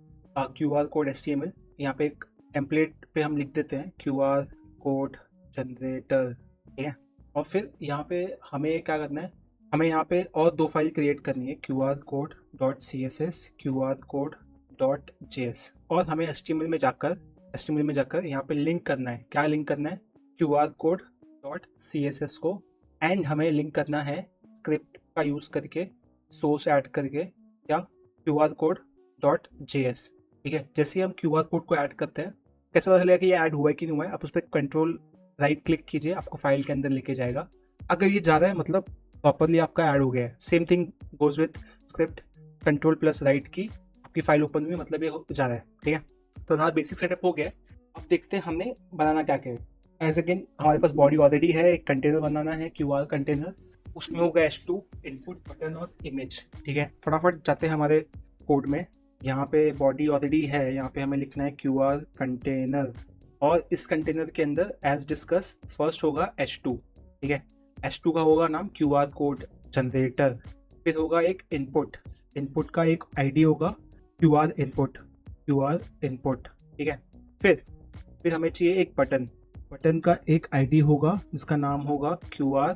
QR code HTML। यहाँ पे एक टेम्पलेट पे हम लिख देते हैं QR कोड जनरेटर, ठीक है। और फिर यहाँ पे हमें क्या करना है, हमें यहाँ पे और दो फाइल क्रिएट करनी है, QR code .css, QR code .js, और हमें HTML में जाकर यहाँ पे लिंक करना है। क्या लिंक करना है, QR कोड .css को, एंड हमें लिंक करना है स्क्रिप्ट का यूज़ करके, सोर्स ऐड करके, क्या, QR कोड .js, ठीक है। जैसे हम QR कोड को ऐड करते हैं, कैसे पता चलेगा कि ये ऐड हुआ है कि नहीं हुआ है, आप उस पर कंट्रोल राइट क्लिक कीजिए, आपको फाइल के अंदर लेके जाएगा। अगर ये जा रहा है मतलब प्रॉपरली आपका ऐड हो गया है। Same thing goes with script, control plus right की, आपकी फाइल ओपन हुई मतलब ये जा रहा है, ठीक है। तो हमारा बेसिक सेटअप हो गया है। अब देखते हैं हमने बनाना क्या क्या है। एज अगेन हमारे पास बॉडी ऑलरेडी है, एक कंटेनर बनाना है QR कंटेनर, उसमें होगा H2 इनपुट बटन और इमेज। ठीक है, फटाफट जाते हैं हमारे कोड में। यहाँ पे बॉडी ऑलरेडी है, यहाँ पे हमें लिखना है QR कंटेनर, और इस कंटेनर के अंदर एज डिस्कस फर्स्ट होगा H2। ठीक है, H2 का होगा नाम QR कोड जनरेटर। फिर होगा एक इनपुट, इनपुट का एक ID होगा QR इनपुट, QR इनपुट। ठीक है, फिर हमें चाहिए एक बटन, बटन का एक आईडी होगा जिसका नाम होगा QR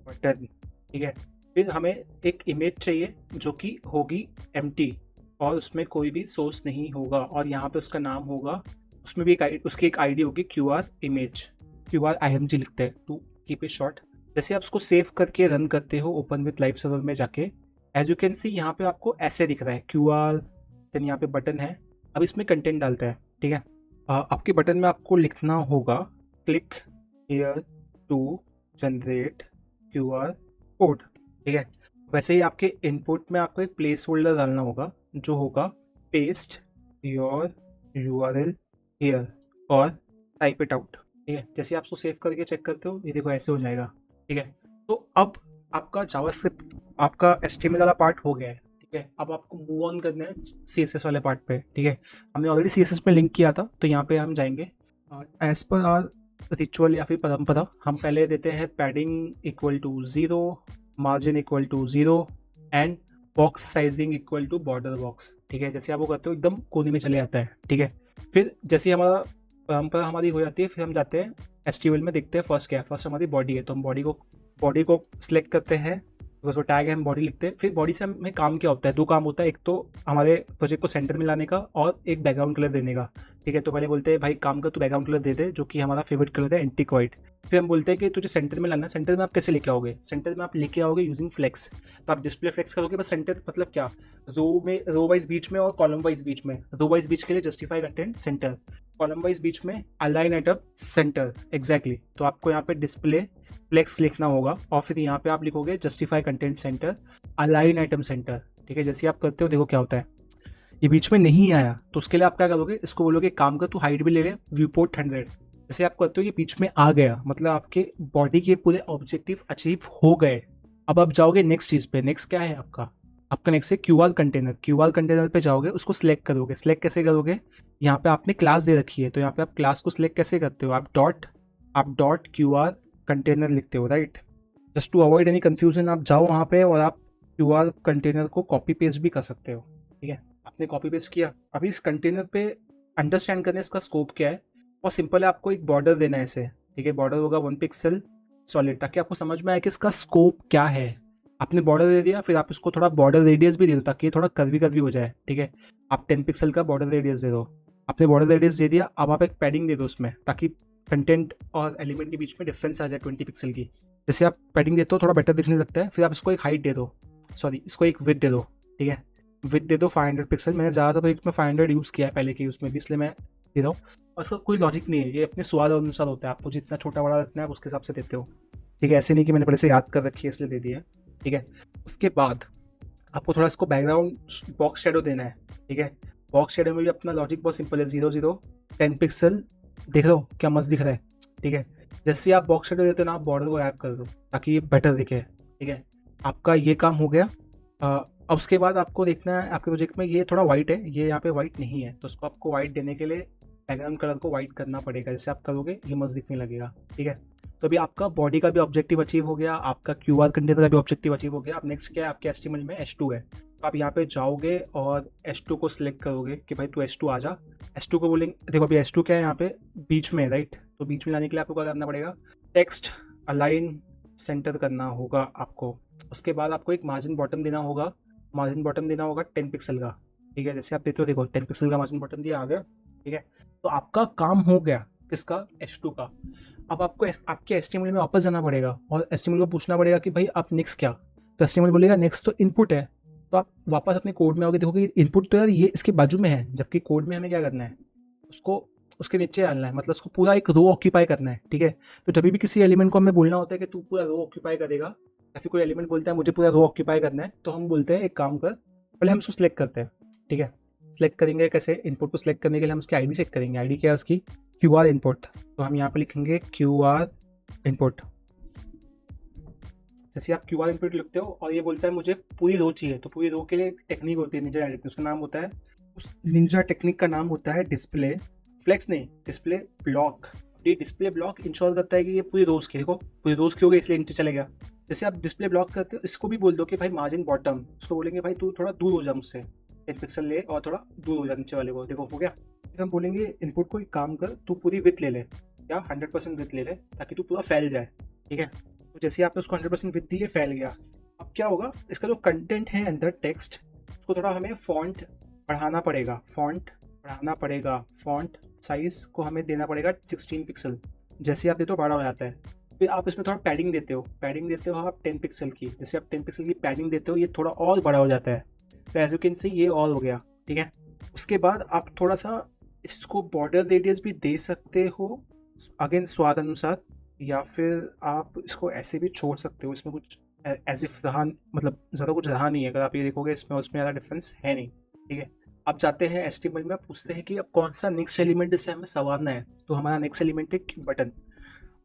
बटन। ठीक है, फिर हमें एक इमेज चाहिए जो कि होगी एम्प्टी और उसमें कोई भी सोर्स नहीं होगा, और यहाँ पे उसका नाम होगा, उसमें भी उसकी एक आईडी होगी QR इमेज, QR IMG लिखते हैं टू कीप इट शॉर्ट। जैसे आप उसको सेव करके रन करते हो ओपन विथ लाइव सर्वर में जाके, एज यू कैन सी यहाँ पे आपको ऐसे दिख रहा है QR, देन यहाँ पे बटन है। अब इसमें कंटेंट डालता है। ठीक है, आपके बटन में आपको लिखना होगा click here to generate QR code. ठीक है, वैसे ही आपके इनपुट में आपको एक प्लेस होल्डर डालना होगा जो होगा पेस्ट योर URL हियर और टाइप इट आउट। ठीक है, जैसे आप उसको सेव करके चेक करते हो, ये देखो ऐसे हो जाएगा। ठीक है, तो अब आपका जावास्क्रिप्ट, आपका HTML वाला पार्ट हो गया है। ठीक है, अब आपको मूव ऑन करना है CSS वाले पार्ट पे। ठीक है, हमने ऑलरेडी CSS में लिंक किया था, तो यहाँ पे हम जाएंगे एज पर आर रिचुअल या फिर परंपरा, हम पहले देते हैं padding equal to 0, margin equal to 0 and box sizing equal to border box. ठीक है, जैसे आप वो करते हो एकदम कोने में चले जाता है। ठीक है, फिर जैसे हमारा परंपरा हमारी हो जाती है, फिर हम जाते हैं HTML में, देखते हैं फर्स्ट क्या है। फर्स्ट हमारी बॉडी है, तो हम बॉडी को सिलेक्ट करते हैं, उसको टैग है, हम बॉडी लिखते हैं। फिर बॉडी से हमें काम क्या होता है, दो काम होता है, एक तो हमारे प्रोजेक्ट को सेंटर में लाने का और एक बैकग्राउंड कलर देने का। ठीक है, तो पहले बोलते हैं भाई काम कर, तू बैकग्राउंड कलर दे दे, जो कि हमारा फेवरेट कलर है एंटिक वाइट। फिर हम बोलते हैं कि तुझे सेंटर में लाना है। सेंटर में आप कैसे लेके आओगे, सेंटर में आप लेके आओगे यूजिंग फ्लेक्स। तो आप डिस्प्ले फ्लेक्स करोगे, बस सेंटर मतलब क्या, रो वाइज बीच में और कॉलम वाइज बीच में। रो वाइज बीच के लिए justify content centre, column wise बीच में अलाइन आइटम सेंटर एग्जैक्टली। तो आपको यहाँ पे डिस्प्ले फ्लेक्स लिखना होगा और फिर यहाँ पे आप लिखोगे justify content center align item centre. ठीक है, जैसे आप करते हो देखो क्या होता है, ये बीच में नहीं आया तो उसके लिए आप क्या करोगे, इसको बोलोगे काम कर तू हाइट भी ले ले व्यू पोर्ट 100। जैसे आप करते हो ये बीच में आ गया, मतलब आपके बॉडी के पूरे ऑब्जेक्टिव अचीव हो गए। अब आप जाओगे नेक्स्ट चीज़ पे। नेक्स्ट क्या है आपका नेक्स्ट है QR कंटेनर। QR कंटेनर पे जाओगे, उसको सिलेक्ट करोगे। सिलेक्ट कैसे करोगे, यहाँ पे आपने क्लास दे रखी है, तो यहाँ पे आप क्लास को सिलेक्ट कैसे करते हो, आप डॉट QR कंटेनर लिखते हो, right. Just to avoid any confusion आप जाओ वहाँ पे और आप QR कंटेनर को कॉपी पेस्ट भी कर सकते हो। ठीक है, आपने कॉपी पेस्ट किया। अभी इस कंटेनर पे अंडरस्टैंड करने इसका स्कोप क्या है, और सिंपल है, आपको एक बॉर्डर देना है इसे। ठीक है, बॉर्डर होगा 1 पिक्सल सॉलिड, ताकि आपको समझ में आए कि इसका स्कोप क्या है। आपने बॉर्डर दे दिया, फिर आप इसको थोड़ा बॉर्डर रेडियस भी दे दो ताकि ये थोड़ा कर्वी हो जाए। ठीक है, आप 10 पिक्सल का बॉर्डर रेडियस दे दो। आपने बॉर्डर रेडियस दे दिया, अब आप एक पैडिंग दे दो उसमें, ताकि कंटेंट और एलिमेंट के बीच में डिफरेंस आ जाए 20 पिक्सल की। जैसे आप पैडिंग देते हो थोड़ा बेटर दिखने लगता है। फिर आप इसको एक हाइट दे दो, सॉरी इसको एक विड्थ दे दो। ठीक है, विड्थ दे दो 500 पिक्सल। मैंने ज़्यादातर प्रोजेक्ट में 500 यूज़ किया है पहले के उसमें भी, इसलिए मैं दे रहा हूँ। और इसका कोई लॉजिक नहीं है, ये अपने स्वाद अनुसार होता है, आपको जितना छोटा बड़ा रखना है आप उसके हिसाब से देते हो। ठीक है, ऐसे नहीं कि मैंने पहले से याद कर रखी है इसलिए दे दिया है। ठीक है, उसके बाद आपको थोड़ा इसको बैकग्राउंड बॉक्स शेडो देना है। ठीक है, बॉक्स शेडो में भी अपना लॉजिक बहुत सिंपल है, 0 0 10 पिक्सल। देख लो क्या मस्त दिख रहा है। ठीक है, जैसे आप बॉक्स शेडो देते हो ना, आप बॉर्डर को ऐड कर दो ताकि ये बेटर दिखे। ठीक है, आपका ये काम हो गया। अब उसके बाद आपको देखना है आपके प्रोजेक्ट में ये थोड़ा वाइट है, ये यहाँ पे वाइट नहीं है, तो उसको आपको वाइट देने के लिए बैकग्राउंड कलर को वाइट करना पड़ेगा। जैसे आप करोगे ये मस्त दिखने लगेगा। ठीक है, तो अभी आपका बॉडी का भी ऑब्जेक्टिव अचीव हो गया, आपका QR कंटेनर का भी ऑब्जेक्टिव अचीव हो गया। अब नेक्स्ट क्या है, आपके HTML में H2 है, तो आप यहाँ पे जाओगे और H2 को सिलेक्ट करोगे कि भाई तू H2 आ जा। H2 को बोलेंगे, देखो अभी H2 क्या है यहाँ पे बीच में, राइट। तो बीच में लाने के लिए आपको क्या करना पड़ेगा, टेक्स्ट अलाइन सेंटर करना होगा आपको। उसके बाद आपको एक मार्जिन बॉटम देना होगा, मार्जिन बॉटम देना होगा 10 पिक्सल का। ठीक है, जैसे आप देते हो देखो 10 पिक्सल का मार्जिन बॉटम दिया, आ गया। ठीक है, तो आपका काम हो गया किसका, H2 का। अब आपको आपके HTML में वापस जाना पड़ेगा और HTML को पूछना पड़ेगा कि भाई आप नेक्स्ट क्या। तो HTML बोलेगा नेक्स्ट तो इनपुट है, तो आप वापस अपने कोड में आओगे, देखोगे इनपुट तो यार ये इसके बाजू में है, जबकि कोड में हमें क्या करना है, उसको उसके नीचे डालना है, मतलब उसको पूरा एक रो ऑक्यूपाई करना है। ठीक है, तो जब भी किसी एलिमेंट को हमें बोलना होता है कि तू पूरा रो ऑक्यूपाई करेगा, या फिर कोई एलिमेंट बोलता है मुझे पूरा रो ऑक्यूपाई करना है, तो हम बोलते हैं एक काम कर, पहले हम उसको सिलेक्ट करते हैं। ठीक है, सेलेक्ट करेंगे कैसे, इनपुट को सिलेक्ट करने के लिए हम उसकी आईडी चेक करेंगे। आईडी क्या है उसकी, QR इनपुट। तो हम यहाँ पे लिखेंगे QR इनपुट। जैसे आप QR इनपुट लिखते हो और ये बोलता है मुझे पूरी रो चाहिए, तो पूरी रो के लिए एक टेक्निक होती है निंजा डायरेक्ट, उसका नाम होता है, उस निंजा टेक्निक का नाम होता है डिस्प्ले फ्लेक्स, नहीं डिस्प्ले ब्लॉक। ये डिस्प्ले ब्लॉक इंश्योर करता है कि ये पूरी रोज की, देखो पूरी रोज की हो गई इसलिए नीचे चलेगा। जैसे आप डिस्प्ले ब्लॉक करते हो, इसको भी बोल दो कि भाई मार्जिन बॉटम, उसको बोलेंगे भाई तू थोड़ा दूर हो जा मुझसे, 10 पिक्सल ले और थोड़ा दूर हो जा नीचे वाले को, देखो हो गया। फिर हम बोलेंगे इनपुट को एक काम कर, तू पूरी विथ ले ले, या 100% विथ ले ले ताकि तू पूरा फैल जाए, ठीक है। तो जैसे आपने उसको 100% विथ दी, ये फैल गया। अब क्या होगा, इसका जो कंटेंट है अंदर टेक्स्ट, उसको थोड़ा हमें फॉन्ट बढ़ाना पड़ेगा, फॉन्ट साइज को हमें देना पड़ेगा 16 पिक्सल। जैसे आप देते हो बड़ा हो जाता है। फिर आप इसमें थोड़ा पैडिंग देते हो आप 10 पिक्सल की, जैसे आप 10 पिक्सल की पैडिंग देते हो ये थोड़ा और बड़ा हो जाता है। तो एज यू कैन सी ये और हो गया, ठीक है। उसके बाद आप थोड़ा सा इसको बॉर्डर रेडियस भी दे सकते हो, अगेन स्वाद अनुसार, या फिर आप इसको ऐसे भी छोड़ सकते हो। इसमें कुछ एज इफ रहा, मतलब ज़्यादा कुछ रहा नहीं है, अगर आप ये देखोगे इसमें उसमें ज़्यादा डिफरेंस है नहीं, ठीक है। अब जाते हैं HTML में, पूछते हैं कि अब कौन सा नेक्स्ट एलिमेंट इससे हमें संवारना है। तो हमारा नेक्स्ट एलिमेंट है बटन।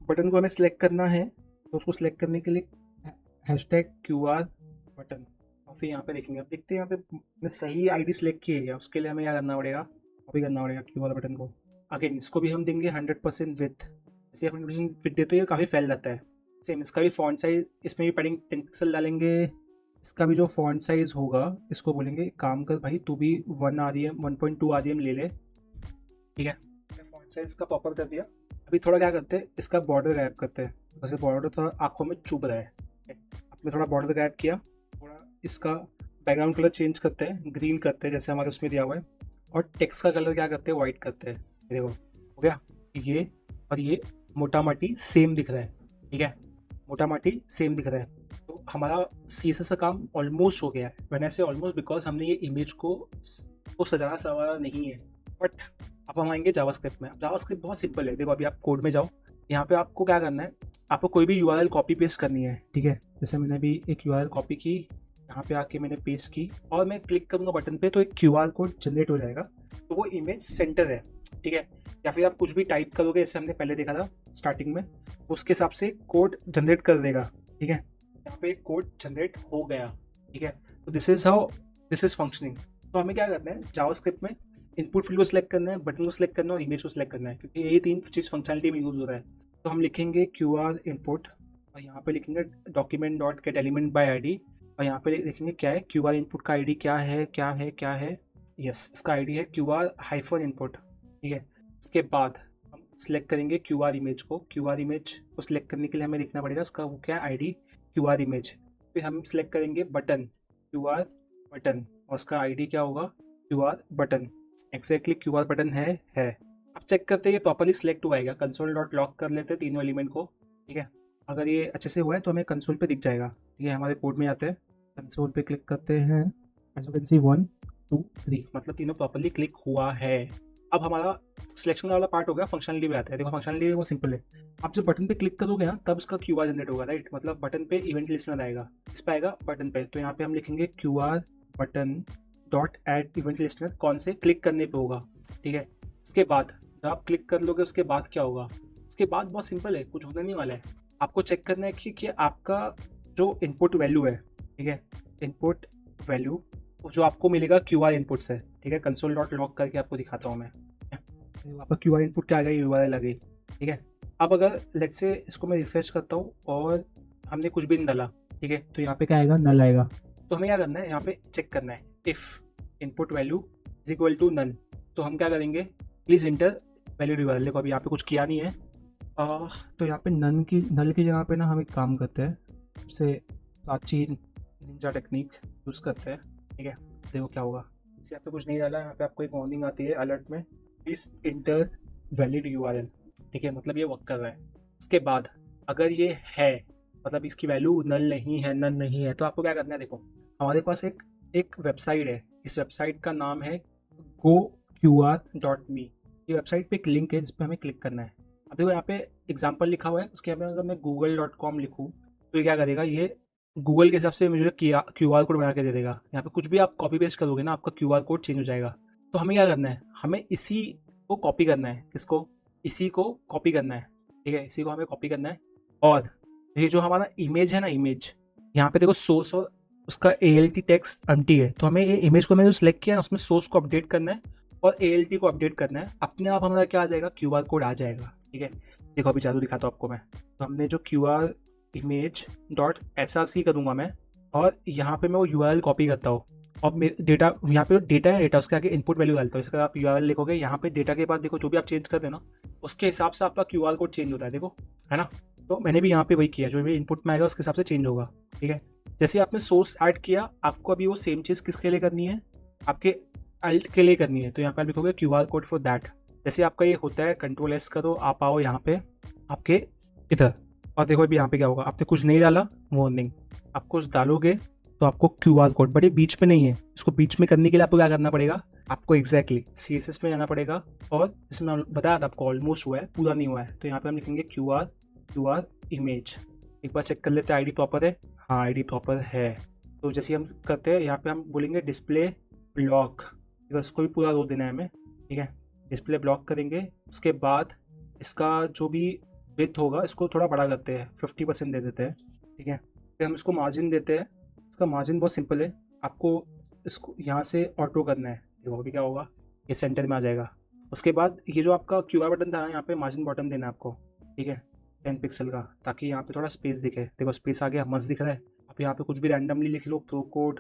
बटन को हमें सिलेक्ट करना है, तो उसको सिलेक्ट करने के लिए #QR बटन, और फिर यहाँ पे देखेंगे। अब देखते हैं यहाँ पे मैं सही आईडी सिलेक्ट की है क्या, उसके लिए हमें क्या करना पड़ेगा, अभी करना पड़ेगा QR बटन को। अगेन इसको भी हम देंगे 100% विथ। जैसे आप 100% विथ देते हो ये काफ़ी फैल जाता है। सेम इसका भी फॉन्ट साइज, इसमें भी पैडिंग 10 पिक्सल डालेंगे। इसका भी जो फॉन्ट साइज होगा, इसको बोलेंगे काम कर भाई तू भी 1 REM 1.2 REM ले ले, ठीक है। फॉन्ट साइज का प्रॉपर कर दिया। अभी थोड़ा क्या करते हैं, इसका बॉर्डर गायब करते हैं, वैसे बॉर्डर थोड़ा आंखों में चुभ रहा है। आपने थोड़ा बॉर्डर गायब किया, थोड़ा इसका बैकग्राउंड कलर चेंज करते हैं, ग्रीन करते हैं जैसे हमारे उसमें दिया हुआ है, और टेक्स्ट का कलर क्या करते हैं, वाइट करते हैं। देखो हो गया, ये और ये मोटा माटी सेम दिख रहा है, ठीक है, मोटा माटी सेम दिख रहा है। तो हमारा CSS का काम ऑलमोस्ट हो गया है। मैंने ऐसे ऑलमोस्ट बिकॉज हमने ये इमेज को सजाना सवारा नहीं है। बट अब हम आएंगे जावास्क्रिप्ट में। जावास्क्रिप्ट बहुत सिंपल है, देखो अभी आप कोड में जाओ, यहाँ पे आपको क्या करना है, आपको कोई भी URL कॉपी पेस्ट करनी है, ठीक है। जैसे मैंने अभी एक URL कॉपी की, यहाँ पे आके मैंने पेस्ट की, और मैं क्लिक करूँगा बटन पे तो एक QR कोड जनरेट हो जाएगा, तो वो इमेज सेंटर है, ठीक है। या फिर आप कुछ भी टाइप करोगे, जैसे हमने पहले देखा था स्टार्टिंग में, उसके हिसाब से कोड जनरेट कर देगा, ठीक है। यहाँ पे कोड जनरेट हो गया, ठीक है। तो दिस इज फंक्शनिंग। तो हमें क्या करना है, जावास्क्रिप्ट में इनपुट फील्ड को सिलेक्ट करना है, बटन को सिलेक्ट करना है और इमेज को सिलेक्ट करना है, क्योंकि यही 3 चीज़ फंक्शनलिटी में यूज़ हो रहा है। तो हम लिखेंगे QR इनपुट, और यहाँ पे लिखेंगे document.getElementById, और यहाँ पे लिखेंगे क्या है, QR इनपुट का ID क्या है, यस इसका ID है QR-input, ठीक है। उसके बाद हम सिलेक्ट करेंगे QR इमेज को। QR इमेज को सिलेक्ट करने के लिए हमें लिखना पड़ेगा उसका वो क्या है, ID QR इमेज। फिर हम सिलेक्ट करेंगे बटन, QR बटन, और उसका ID क्या होगा, QR button. Exactly QR button है। अब चेक करते हैं ये प्रॉपर्ली सिलेक्ट हुआ है। console.log कर लेते हैं तीनों एलिमेंट को, ठीक है। अगर ये अच्छे से हुआ है तो हमें कंसोल पे दिख जाएगा, ठीक है। हमारे कोड में आते हैं, कंसोल पे क्लिक करते हैं, एज यू कैन सी 1 2 3, मतलब तीनों प्रॉपर्ली क्लिक हुआ है। अब हमारा सिलेक्शन वाला पार्ट हो गया, फंक्शनलिटी पे आते हैं। देखो फंक्शनलिटी वो सिंपल है, आप जब बटन पे क्लिक करोगे ना तब इसका QR जनरेट होगा, राइट। मतलब बटन पे इवेंट लिस्टनर आएगा, इस पर आएगा बटन पे, तो यहाँ पे हम लिखेंगे QR button dot add event listener, कौन से क्लिक करने पे होगा, ठीक है। उसके बाद जब आप क्लिक कर लोगे उसके बाद क्या होगा, उसके बाद बहुत सिंपल है, कुछ होने नहीं वाला है। आपको चेक करना है कि आपका जो इनपुट वैल्यू है, ठीक है, इनपुट वैल्यू जो आपको मिलेगा QR इनपुट से, ठीक है। console.log करके आपको दिखाता हूँ मैं, आपका QR इनपुट क्या आ गई, URL आ गई, ठीक है। अब अगर लेट्स से इसको मैं रिफ्रेश करता हूँ और हमने कुछ भी नहीं डाला, ठीक है, तो यहाँ पे क्या आएगा, नल आएगा। तो हमें क्या करना है, यहाँ पे चेक करना है if input value is equal to none. तो हम क्या करेंगे, प्लीज़ इंटर वैल्यू URL। देखो अभी यहाँ पे कुछ किया नहीं है, तो यहाँ पे नल की जगह पे ना हम एक काम करते हैं, सबसे प्राचीन निंजा टेक्निक यूज़ करते हैं, ठीक है। देखो क्या होगा, इसे यहाँ पे कुछ नहीं डाला, यहाँ पे आपको एक वार्निंग आती है अलर्ट में, प्लीज़ इंटर वैलिड URL, ठीक है, मतलब ये वर्क कर रहा है। उसके बाद अगर ये है, मतलब इसकी वैल्यू नल नहीं है, तो आपको क्या करना है, देखो हमारे पास एक वेबसाइट है, इस वेबसाइट का नाम है goqr.me। ये वेबसाइट पे एक लिंक है जिस पे हमें क्लिक करना है। अब देखो यहाँ पे एग्जाम्पल लिखा हुआ है, उसके यहाँ पे अगर मैं google.com लिखूँ तो ये क्या करेगा, ये गूगल के हिसाब से मुझे QR कोड बना के दे देगा। यहाँ पे कुछ भी आप कॉपी पेस्ट करोगे ना, आपका QR कोड चेंज हो जाएगा। तो हमें क्या करना है, हमें इसी को कॉपी करना है। किसको? इसी को कॉपी करना है। ठीक है, इसी को हमें कॉपी करना है। और ये जो हमारा इमेज है ना, इमेज यहाँ पे देखो सोर्स और उसका ALT टेक्स्ट एम्प्टी है, तो हमें ये इमेज को मैंने जो सिलेक्ट किया है उसमें सोर्स को अपडेट करना है और ALT को अपडेट करना है। अपने आप हमारा क्या आ जाएगा, QR कोड आ जाएगा। ठीक है, देखो अभी चालू दिखाता हूँ आपको मैं। तो हमने जो QR इमेज डॉट SRC करूँगा मैं, और यहाँ पे मैं वो URL कॉपी करता हूँ और मेरे डेटा यहाँ पे जो डेटा है, डेटा उसके आगे इनपुट वैल्यू डालता हूँ। इसका आप URL लिखोगे, यहाँ पे डेटा के बाद देखो जो भी आप चेंज कर देना उसके हिसाब से आपका QR कोड चेंज होता है, देखो, है ना। तो मैंने भी यहाँ पे वही किया, जो भी इनपुट में आएगा उसके हिसाब से चेंज होगा। ठीक है, जैसे आपने सोर्स ऐड किया, आपको अभी वो सेम चीज़ किसके लिए करनी है, आपके अल्ट के लिए करनी है। तो यहाँ पर लिखोगे QR कोड फॉर दैट। जैसे आपका ये होता है, Ctrl+S करो, आप आओ यहाँ पे आपके इधर, और देखो अभी यहाँ पे क्या होगा, आपने कुछ नहीं डाला, वार्निंग। आप कुछ डालोगे तो आपको QR कोड, बट ये बीच में नहीं है। इसको बीच में करने के लिए आपको क्या करना पड़ेगा, आपको एग्जैक्टली CSS में जाना पड़ेगा। और इसमें बताया था आपको, ऑलमोस्ट हुआ है, पूरा नहीं हुआ है। तो यहाँ पे हम लिखेंगे QR इमेज। एक बार चेक कर लेते हैं ID प्रॉपर है। हाँ, ID प्रॉपर है। तो जैसे हम करते हैं, यहाँ पे हम बोलेंगे डिस्प्ले ब्लॉक, इसको भी पूरा रो देना है हमें। ठीक है, डिस्प्ले ब्लॉक करेंगे। उसके बाद इसका जो भी विड्थ होगा इसको थोड़ा बड़ा करते हैं, 50% दे देते हैं। ठीक है, फिर हम इसको मार्जिन देते हैं। इसका मार्जिन बहुत सिंपल है, आपको इसको यहाँ से ऑटो करना है। देखो अभी क्या होगा, ये सेंटर में आ जाएगा। उसके बाद ये जो आपका QR बटन था ना, यहाँ पे मार्जिन बॉटम देना है आपको। ठीक है, 10 पिक्सल का, ताकि यहाँ पे थोड़ा स्पेस दिखे। देखो स्पेस आ गया, मस्त दिख रहा है। आप यहाँ पे कुछ भी रैंडमली लिख लो, प्रो कोड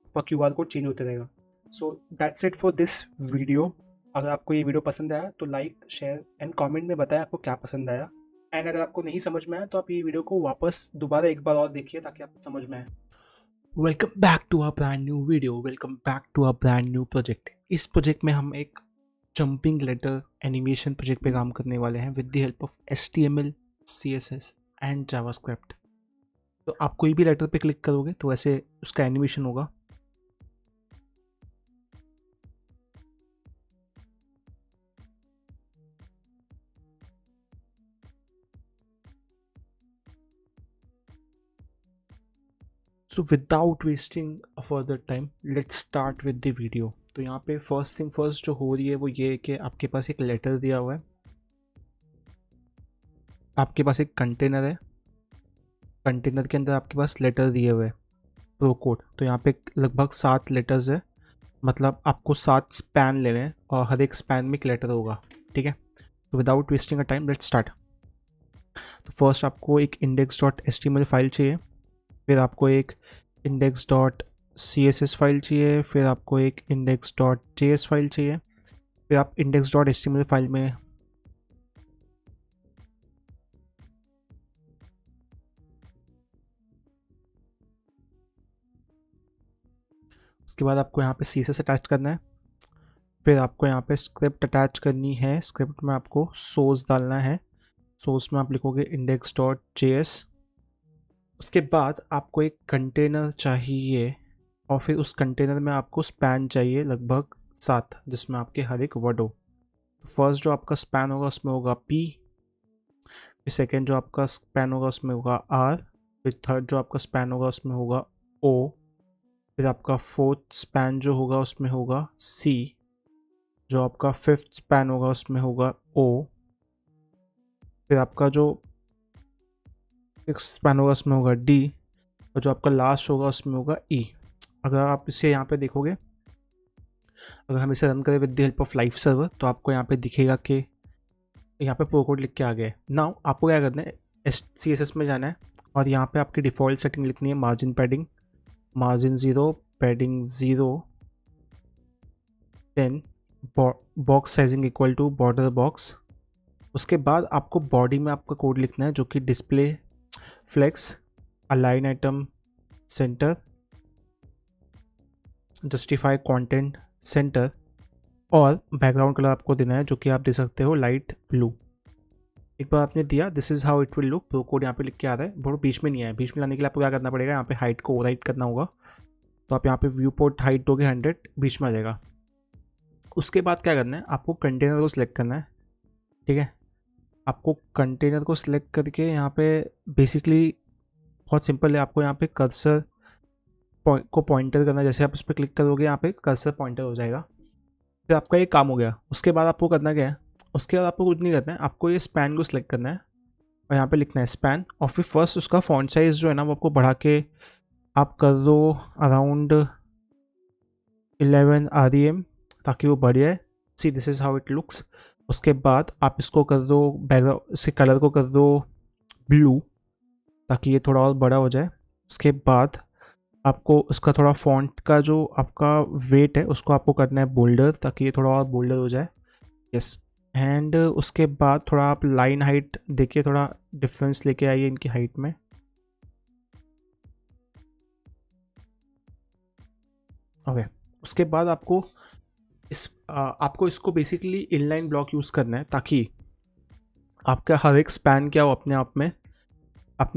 आपका QR कोड चेंज होते रहेगा। So that's it for this video. अगर आपको ये वीडियो पसंद आया तो लाइक, शेयर एंड कमेंट में बताएं आपको क्या पसंद आया। एंड अगर आपको नहीं समझ में आया तो आप ये वीडियो को वापस दोबारा एक बार और देखिए ताकि आपको समझ में आए। Welcome back to a brand new video, welcome back to a brand new project. इस प्रोजेक्ट में हम एक जंपिंग लेटर एनिमेशन प्रोजेक्ट पे काम करने वाले हैं with the help of HTML, CSS and JavaScript. तो आप कोई भी लेटर पे क्लिक करोगे तो ऐसे उसका एनिमेशन होगा। So without wasting a further time, let's start with the video. तो यहाँ पे फर्स्ट थिंग फर्स्ट जो हो रही है वो ये है कि आपके पास एक लेटर दिया हुआ है, आपके पास एक कंटेनर है, कंटेनर के अंदर आपके पास लेटर दिए हुए हैं, प्रो कोड। तो यहाँ पे लगभग 7 लेटर्स है, मतलब आपको 7 स्पैन लेने हैं और हर एक स्पैन में एक लेटर होगा। ठीक है, तो without wasting a time let's start. तो फर्स्ट आपको एक index.html फाइल चाहिए, फिर आपको एक index.css फाइल चाहिए, फिर आपको एक index.js फाइल चाहिए, फिर आप index.html फाइल में उसके बाद आपको यहाँ पे CSS अटैच करना है। फिर आपको यहाँ पे स्क्रिप्ट अटैच करनी है। स्क्रिप्ट में आपको सोर्स डालना है। सोर्स में आप लिखोगे index.js। उसके बाद आपको एक कंटेनर चाहिए और फिर उस कंटेनर में आपको स्पैन चाहिए लगभग 7, जिसमें आपके हर एक वर्ड हो। तो फर्स्ट जो आपका स्पैन होगा उसमें होगा P, फिर सेकेंड जो आपका स्पैन होगा उसमें होगा R, फिर थर्ड जो आपका स्पैन होगा उसमें होगा O, फिर आपका फोर्थ स्पैन जो होगा उसमें होगा C, जो आपका फिफ्थ स्पैन होगा उसमें होगा O, फिर आपका जो सिक्स स्पैन होगा उसमें होगा D, और जो आपका लास्ट होगा उसमें होगा E। अगर आप इसे यहाँ पे देखोगे, अगर हम इसे रन करें with the help of live server तो आपको यहाँ पे दिखेगा कि यहाँ पे प्रो कोड लिख के आ गया है। नाउ आपको क्या करना है, CSS में जाना है और यहाँ पे आपकी डिफ़ॉल्ट सेटिंग लिखनी है margin padding, margin 0, padding 0, then box sizing equal to border box. उसके बाद आपको बॉडी में आपका कोड लिखना है जो कि display flex, align item center, justify content center, और बैकग्राउंड कलर आपको देना है जो कि आप दे सकते हो लाइट ब्लू। एक बार आपने दिया, this is how it will look. Pro code यहाँ पे लिख के आ रहा है, बहुत बीच में नहीं है। बीच में लाने के लिए आपको क्या करना पड़ेगा, यहाँ पे हाइट को ओवरराइट करना होगा। तो आप यहाँ पे व्यू पोर्ट हाइट दोगे 100, बीच में आ जाएगा। उसके बाद क्या करना है, आपको कंटेनर को सिलेक्ट करना है। ठीक है, आपको कंटेनर को सिलेक्ट करके यहाँ पे बेसिकली बहुत सिंपल है, आपको यहाँ पे कर्सर को पॉइंटर करना है। जैसे आप उस पर क्लिक करोगे यहाँ पे कर्सर पॉइंटर हो जाएगा। फिर आपका ये काम हो गया। उसके बाद आपको करना क्या है, उसके बाद आपको कुछ नहीं करना है, आपको ये स्पैन को सिलेक्ट करना है और यहाँ पे लिखना है स्पैन, और फिर फर्स्ट उसका फॉन्ट साइज़ जो है ना वो आपको बढ़ा के आप कर दो अराउंड 11 REM, ताकि वो बढ़ जाए। See this is how it looks. उसके बाद आप इसको कर दो बैकग्राउंड, इसके कलर को कर दो ब्लू, ताकि ये थोड़ा और बड़ा हो जाए। उसके बाद आपको उसका थोड़ा फॉन्ट का जो आपका वेट है उसको आपको करना है बोल्डर, ताकि ये थोड़ा और बोल्डर हो जाए। यस। एंड उसके बाद थोड़ा आप लाइन हाइट देखिए, थोड़ा डिफरेंस लेके आइए इनकी हाइट में। ओके। उसके बाद आपको आपको इसको बेसिकली इनलाइन ब्लॉक यूज़ करना है, ताकि आपका हर एक स्पैन क्या हो अपने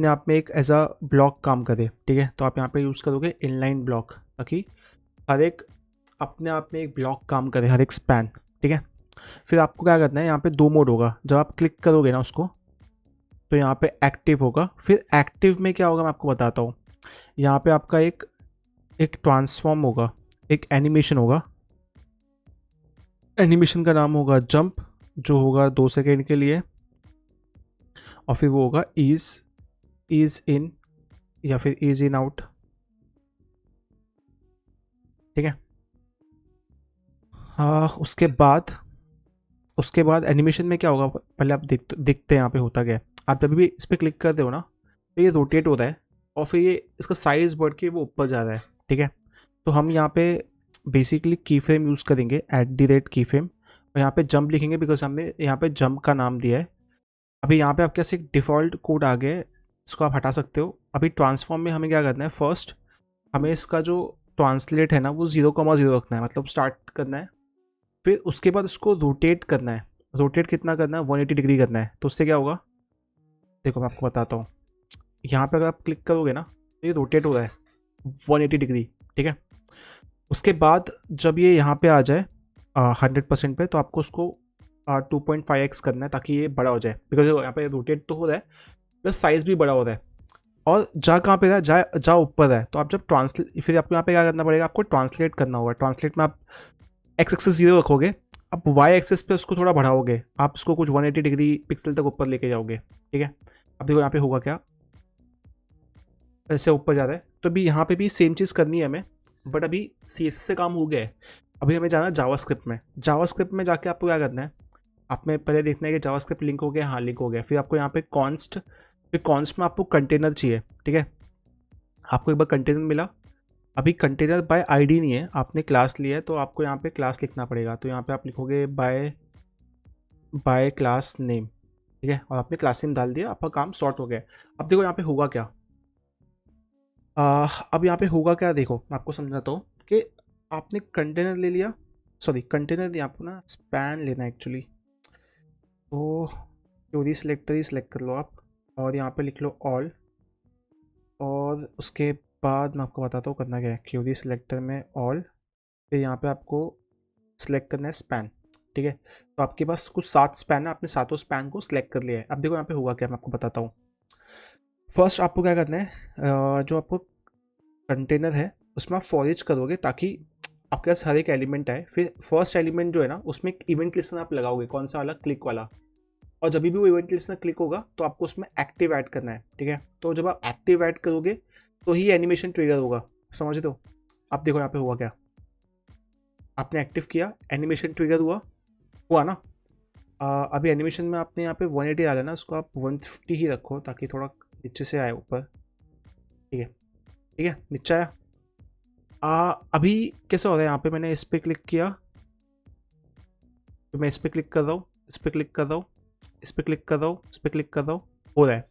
आप में एक एज अ ब्लॉक काम करे। ठीक है, तो आप यहाँ पे यूज़ करोगे इनलाइन ब्लॉक, ताकि हर एक अपने आप में एक ब्लॉक काम करे, हर एक स्पैन। ठीक है, फिर आपको क्या करना है, यहाँ पे 2 मोड होगा। जब आप क्लिक करोगे ना उसको, तो यहाँ पे एक्टिव होगा। फिर एक्टिव में क्या होगा मैं आपको बताता हूँ। यहाँ पे आपका एक एक ट्रांसफॉर्म होगा, एक एनिमेशन होगा। एनिमेशन का नाम होगा जंप, जो होगा 2 सेकेंड के लिए, और फिर वो होगा ईज इन या फिर ईज इन आउट। ठीक है। हाँ, उसके बाद एनिमेशन में क्या होगा, पहले आप देखते हैं यहाँ पे होता क्या है। आप जब भी इस पर क्लिक करते हो ना, तो ये रोटेट होता है और फिर ये इसका साइज़ बढ़ के वो ऊपर जा रहा है। ठीक है, तो हम यहाँ पे बेसिकली की फ्रेम यूज़ करेंगे, @ की फ्रेम, और यहाँ पे जंप लिखेंगे बिकॉज हमने यहाँ पे जंप का नाम दिया है। अभी यहाँ पे आपके पास एक डिफ़ॉल्ट कोड आ गया है, इसको आप हटा सकते हो। अभी ट्रांसफॉर्म में हमें क्या करना है, फर्स्ट हमें इसका जो ट्रांसलेट है ना वो 0,0 रखना है, मतलब स्टार्ट करना है। फिर उसके बाद इसको रोटेट करना है। रोटेट कितना करना है, 180 डिग्री करना है। तो उससे क्या होगा, देखो मैं आपको बताता हूँ। यहाँ पे अगर आप क्लिक करोगे ना, तो ये रोटेट हो रहा है 180 डिग्री। ठीक है, उसके बाद जब ये यहाँ पे आ जाए 100% पे, तो आपको उसको 2.5x करना है, ताकि ये बड़ा हो जाए। बिकॉज यहाँ पे रोटेट तो हो रहा है प्लस साइज़ भी बड़ा हो रहा है। और जा कहाँ पे रहा है, जा ऊपर है। तो आप जब ट्रांसलेट, फिर आपको यहाँ पे क्या करना पड़ेगा, आपको ट्रांसलेट करना होगा। ट्रांसलेट में आप एक्स एक्सेस 0 रखोगे, अब वाई एक्सेस पे उसको थोड़ा बढ़ाओगे, आप उसको कुछ 180 डिग्री पिक्सल तक ऊपर लेके जाओगे। ठीक है, अब देखो यहाँ पे होगा क्या, ऐसे ऊपर जा रहा है। तो अभी यहाँ पे भी सेम चीज़ करनी है हमें, बट अभी CSS से काम हो गया है। अभी हमें जाना है जावास्क्रिप्ट में। जावास्क्रिप्ट में जाके आपको क्या करना है, आपने पहले देखना है कि जावास्क्रिप्ट लिंक हो गया। हाँ, लिंक हो गया। फिर आपको यहाँ पे कॉन्स्ट, फिर कॉन्स्ट में आपको कंटेनर चाहिए। ठीक है, आपको एक बार कंटेनर मिला। अभी कंटेनर बाय आईडी नहीं है, आपने क्लास लिया है, तो आपको यहाँ पे क्लास लिखना पड़ेगा। तो यहाँ पे आप लिखोगे बाय क्लास नेम। ठीक है, और आपने क्लास नेम डाल दिया, आपका काम सॉर्ट हो गया। अब देखो यहाँ पे होगा क्या, अब यहाँ पे होगा क्या, देखो मैं आपको समझाता हूँ कि आपने कंटेनर ले लिया, सॉरी कंटेनर यहाँ पर ना स्पैन लेना है एक्चुअली। तो क्योरी सिलेक्टर ही सिलेक्ट कर लो आप, और यहाँ पे लिख लो ऑल, और उसके बाद मैं आपको बताता हूँ करना क्या है। क्यूरी सिलेक्टर में ऑल, फिर यहाँ पे आपको सिलेक्ट करना है स्पैन। ठीक है, तो आपके पास कुछ 7 स्पैन है, आपने सातों स्पैन को सिलेक्ट कर लिया है। अब देखो यहाँ पे हुआ क्या, मैं आपको बताता हूँ। फर्स्ट आपको क्या करना है, जो आपको कंटेनर है उसमें आप फॉर ईच करोगे, ताकि आपके पास हर एक एलिमेंट आए। फिर फर्स्ट एलिमेंट जो है ना उसमें एक इवेंट लिस्टनर आप लगाओगे, कौन सा वाला, क्लिक वाला। और जब भी वो इवेंट लिस्टनर क्लिक होगा तो आपको उसमें एक्टिव ऐड करना है। ठीक है, तो जब आप एक्टिव ऐड करोगे तो ही एनिमेशन ट्रिगर होगा, समझ रहे हो। अब देखो यहाँ पे हुआ क्या, आपने एक्टिव किया, एनिमेशन ट्रिगर हुआ ना। अभी एनिमेशन में आपने यहाँ पे 180 डाला ना, उसको आप 150 ही रखो, ताकि थोड़ा नीचे से आए ऊपर। ठीक है, ठीक है, नीचे आया। अभी कैसे हो रहा है, यहाँ पे मैंने इस पर क्लिक किया, तो मैं इस पर क्लिक कर रहा हूँ, इस पर क्लिक कर रहा हूँ, इस पर क्लिक कर रहा हूँ, इस पर क्लिक कर रहा हूँ, हो रहा है।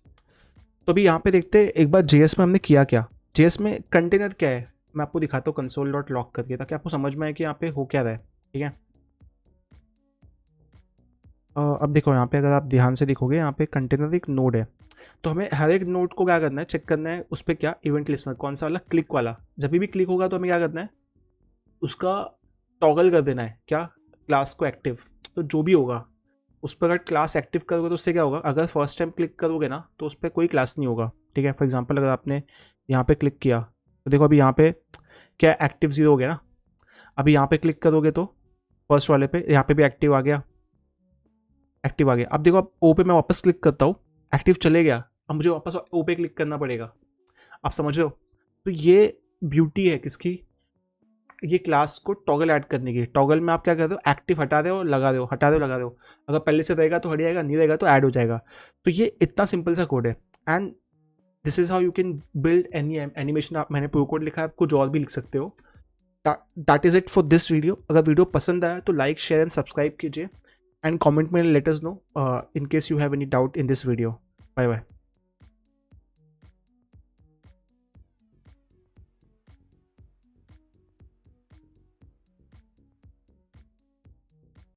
तो अभी यहाँ पे देखते हैं एक बार जेएस में हमने किया क्या। जेएस में कंटेनर क्या है मैं आपको दिखाता हूँ console.log करके, ताकि आपको समझ में आए कि यहाँ पे हो क्या रहा है। ठीक है, अब देखो यहाँ पे अगर आप ध्यान से देखोगे, यहाँ पे कंटेनर एक नोड है। तो हमें हर एक नोड को क्या करना है, चेक करना है उस पर क्या इवेंट लिस्टनर, कौन सा वाला, क्लिक वाला। जब भी क्लिक होगा तो हमें क्या करना है, उसका टॉगल कर देना है, क्या, क्लास को एक्टिव। तो जो भी होगा उस पर अगर क्लास एक्टिव करोगे तो उससे क्या होगा, अगर फर्स्ट टाइम क्लिक करोगे ना तो उस पर कोई क्लास नहीं होगा। ठीक है, फॉर एग्जांपल अगर आपने यहाँ पे क्लिक किया, तो देखो अभी यहाँ पे क्या एक्टिव 0 हो गया ना। अभी यहाँ पे क्लिक करोगे तो फर्स्ट वाले पे, यहाँ पे भी एक्टिव आ गया, एक्टिव आ गया। अब देखो, अब ओ पे मैं वापस क्लिक करता हूँ, एक्टिव चले गया, अब मुझे वापस ओ पे क्लिक करना पड़ेगा। आप समझ रहे हो? तो ये ब्यूटी है किसकी, ये क्लास को टॉगल ऐड करने की। टॉगल में आप क्या करते हो, एक्टिव हटा रहे हो लगा रहे हो, हटा रहे हो लगा रहे हो, अगर पहले से रहेगा तो हट जाएगा, नहीं रहेगा तो ऐड हो जाएगा। तो ये इतना सिंपल सा कोड है, and this is how you can build any animation. मैंने प्रो कोड लिखा है, आप कुछ और भी लिख सकते हो। That is it for this video. अगर वीडियो पसंद आया तो लाइक, शेयर एंड सब्सक्राइब कीजिए, एंड कमेंट में let us know in case you have any doubt in this video. Bye bye.